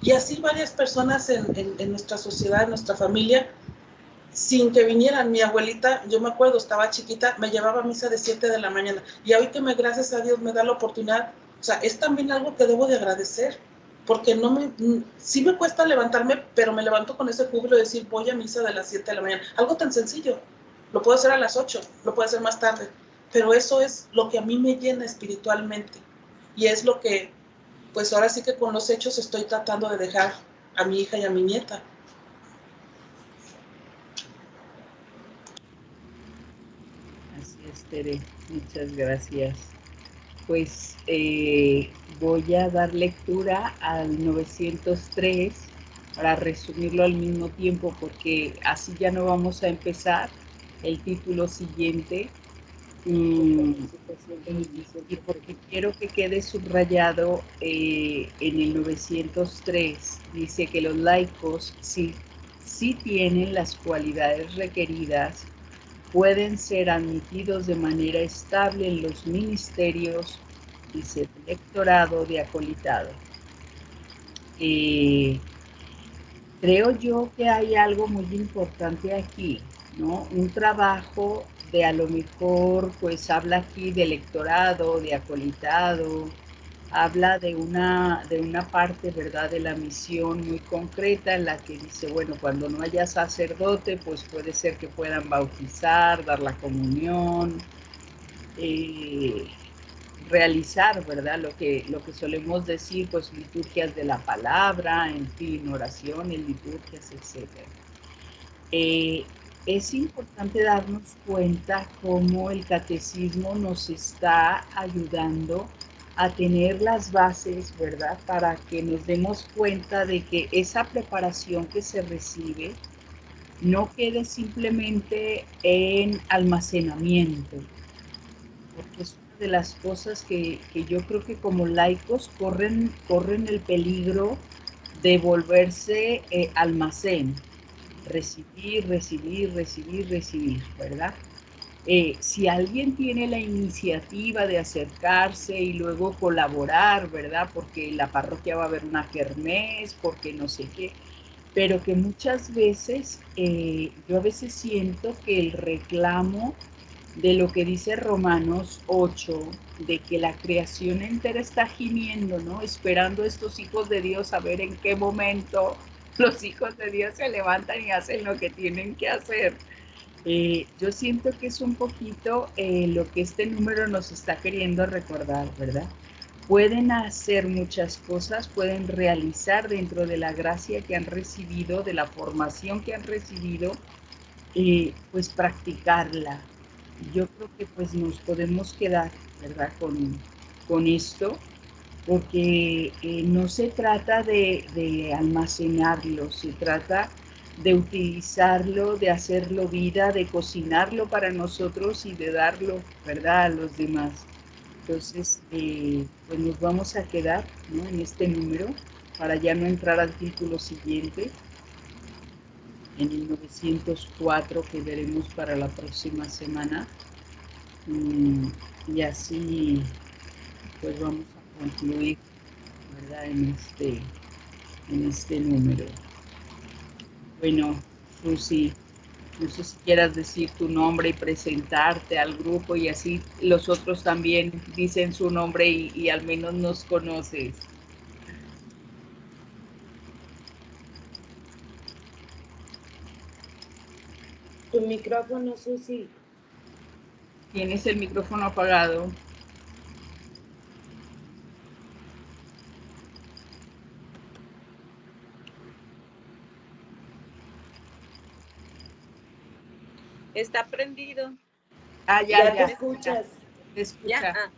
Y así varias personas en nuestra sociedad, en nuestra familia, sin que vinieran. Mi abuelita, yo me acuerdo, estaba chiquita, me llevaba a misa de 7 de la mañana, y hoy que gracias a Dios me da la oportunidad, o sea, es también algo que debo de agradecer, porque sí me cuesta levantarme, pero me levanto con ese júbilo de decir, voy a misa de las 7 de la mañana, algo tan sencillo, lo puedo hacer a las 8, lo puedo hacer más tarde, pero eso es lo que a mí me llena espiritualmente, y es lo que, pues ahora sí que con los hechos estoy tratando de dejar a mi hija y a mi nieta. así es, Tere. Muchas gracias. Pues voy a dar lectura al 903 para resumirlo al mismo tiempo, porque así ya no vamos a empezar el título siguiente. Y porque quiero que quede subrayado en el 903, dice que los laicos sí tienen las cualidades requeridas, pueden ser admitidos de manera estable en los ministerios, dice, de lectorado, de acolitado. Creo yo que hay algo muy importante aquí, ¿no? Un trabajo de, a lo mejor, pues habla aquí de lectorado, de acolitado, habla de una parte, ¿verdad?, de la misión muy concreta, en la que dice, bueno, cuando no haya sacerdote, pues puede ser que puedan bautizar, dar la comunión, realizar, ¿verdad?, lo que solemos decir, pues liturgias de la palabra, en fin, oraciones, liturgias, etc. es importante darnos cuenta cómo el catecismo nos está ayudando a tener las bases, ¿verdad? Para que nos demos cuenta de que esa preparación que se recibe no quede simplemente en almacenamiento, porque es una de las cosas que yo creo que como laicos corren el peligro de volverse almacén, recibir, ¿verdad? Si alguien tiene la iniciativa de acercarse y luego colaborar, ¿verdad? Porque en la parroquia va a haber una kermés, porque no sé qué, pero que muchas veces, yo a veces siento que el reclamo de lo que dice Romanos 8, de que la creación entera está gimiendo, ¿no? Esperando a estos hijos de Dios a ver en qué momento los hijos de Dios se levantan y hacen lo que tienen que hacer. Yo siento que es un poquito lo que este número nos está queriendo recordar, ¿verdad? Pueden hacer muchas cosas, pueden realizar dentro de la gracia que han recibido, de la formación que han recibido, pues practicarla. Yo creo que pues nos podemos quedar, ¿verdad? Con esto, porque no se trata de almacenarlo, se trata de utilizarlo, de hacerlo vida, de cocinarlo para nosotros y de darlo, ¿verdad?, a los demás. Entonces, pues nos vamos a quedar, ¿no?, en este número para ya no entrar al título siguiente, en el 904 que veremos para la próxima semana. Y así, pues vamos a concluir, ¿verdad?, en este número. Bueno, Susi, no sé si quieras decir tu nombre y presentarte al grupo y así los otros también dicen su nombre y al menos nos conoces. Tu micrófono, Susi. Tienes el micrófono apagado. Está prendido. Ah, Ya te ya. escuchas. Te escucha. ¿Ya?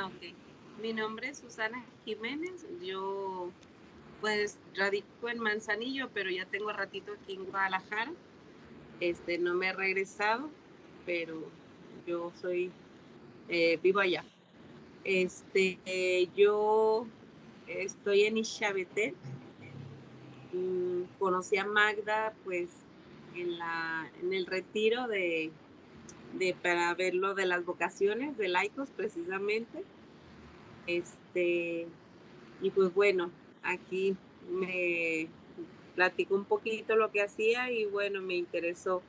Ok. Mi nombre es Susana Jiménez. Yo, pues, radico en Manzanillo, pero ya tengo ratito aquí en Guadalajara. No me he regresado, pero yo soy, vivo allá. Yo estoy en Ixabetel. Conocí a Magda, pues, en el retiro para ver lo de las vocaciones de laicos, precisamente. Y pues bueno, aquí me platicó un poquito lo que hacía y bueno, me interesó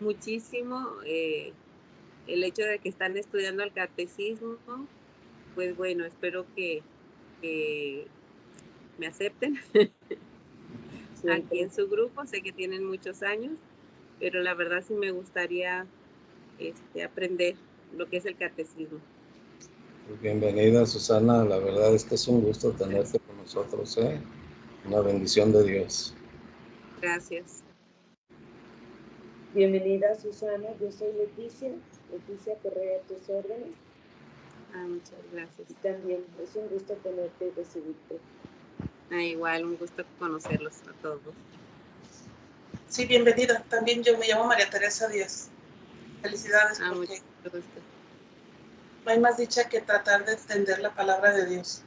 muchísimo el hecho de que están estudiando el catecismo. Pues bueno, espero que me acepten aquí en su grupo. Sé que tienen muchos años, pero la verdad sí me gustaría aprender lo que es el catecismo. Pues bienvenida, Susana. La verdad es que es un gusto tenerte con nosotros, ¿eh? Una bendición de Dios. Gracias. Bienvenida, Susana. Yo soy Leticia Correa, a tus órdenes. Muchas gracias. Y también es un gusto tenerte y recibirte. Igual, un gusto conocerlos a todos. Sí, bienvenida. También yo me llamo María Teresa Díaz. Felicidades, porque mucho gusto. No hay más dicha que tratar de extender la palabra de Dios.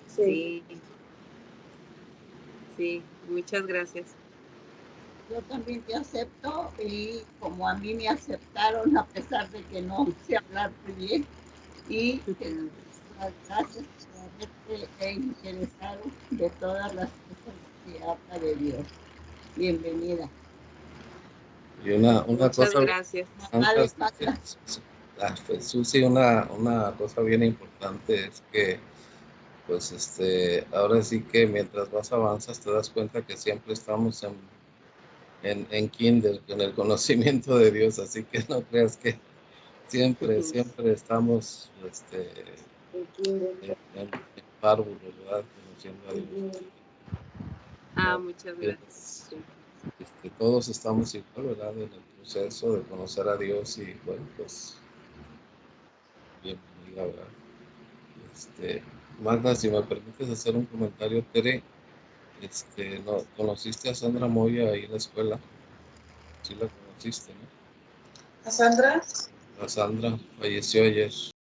Sí, muchas gracias. Yo también te acepto y como a mí me aceptaron a pesar de que no sé hablar muy bien y gracias por haberte interesado de todas las cosas que habla de Dios. Bienvenida. Y una Muchas cosa, gracias. Susi, una cosa bien importante es que pues ahora sí que mientras más avanzas te das cuenta que siempre estamos en kinder, en el conocimiento de Dios, así que no creas que siempre estamos en párvulo, ¿verdad? Conociendo a Dios. Muchas gracias. Sí. todos estamos igual, ¿verdad? En el proceso de conocer a Dios y bueno, pues bienvenida, ¿verdad? Magda, si me permites hacer un comentario, Tere, ¿no, conociste a Sandra Moya ahí en la escuela? Sí la conociste, ¿no? ¿A Sandra? A Sandra falleció ayer.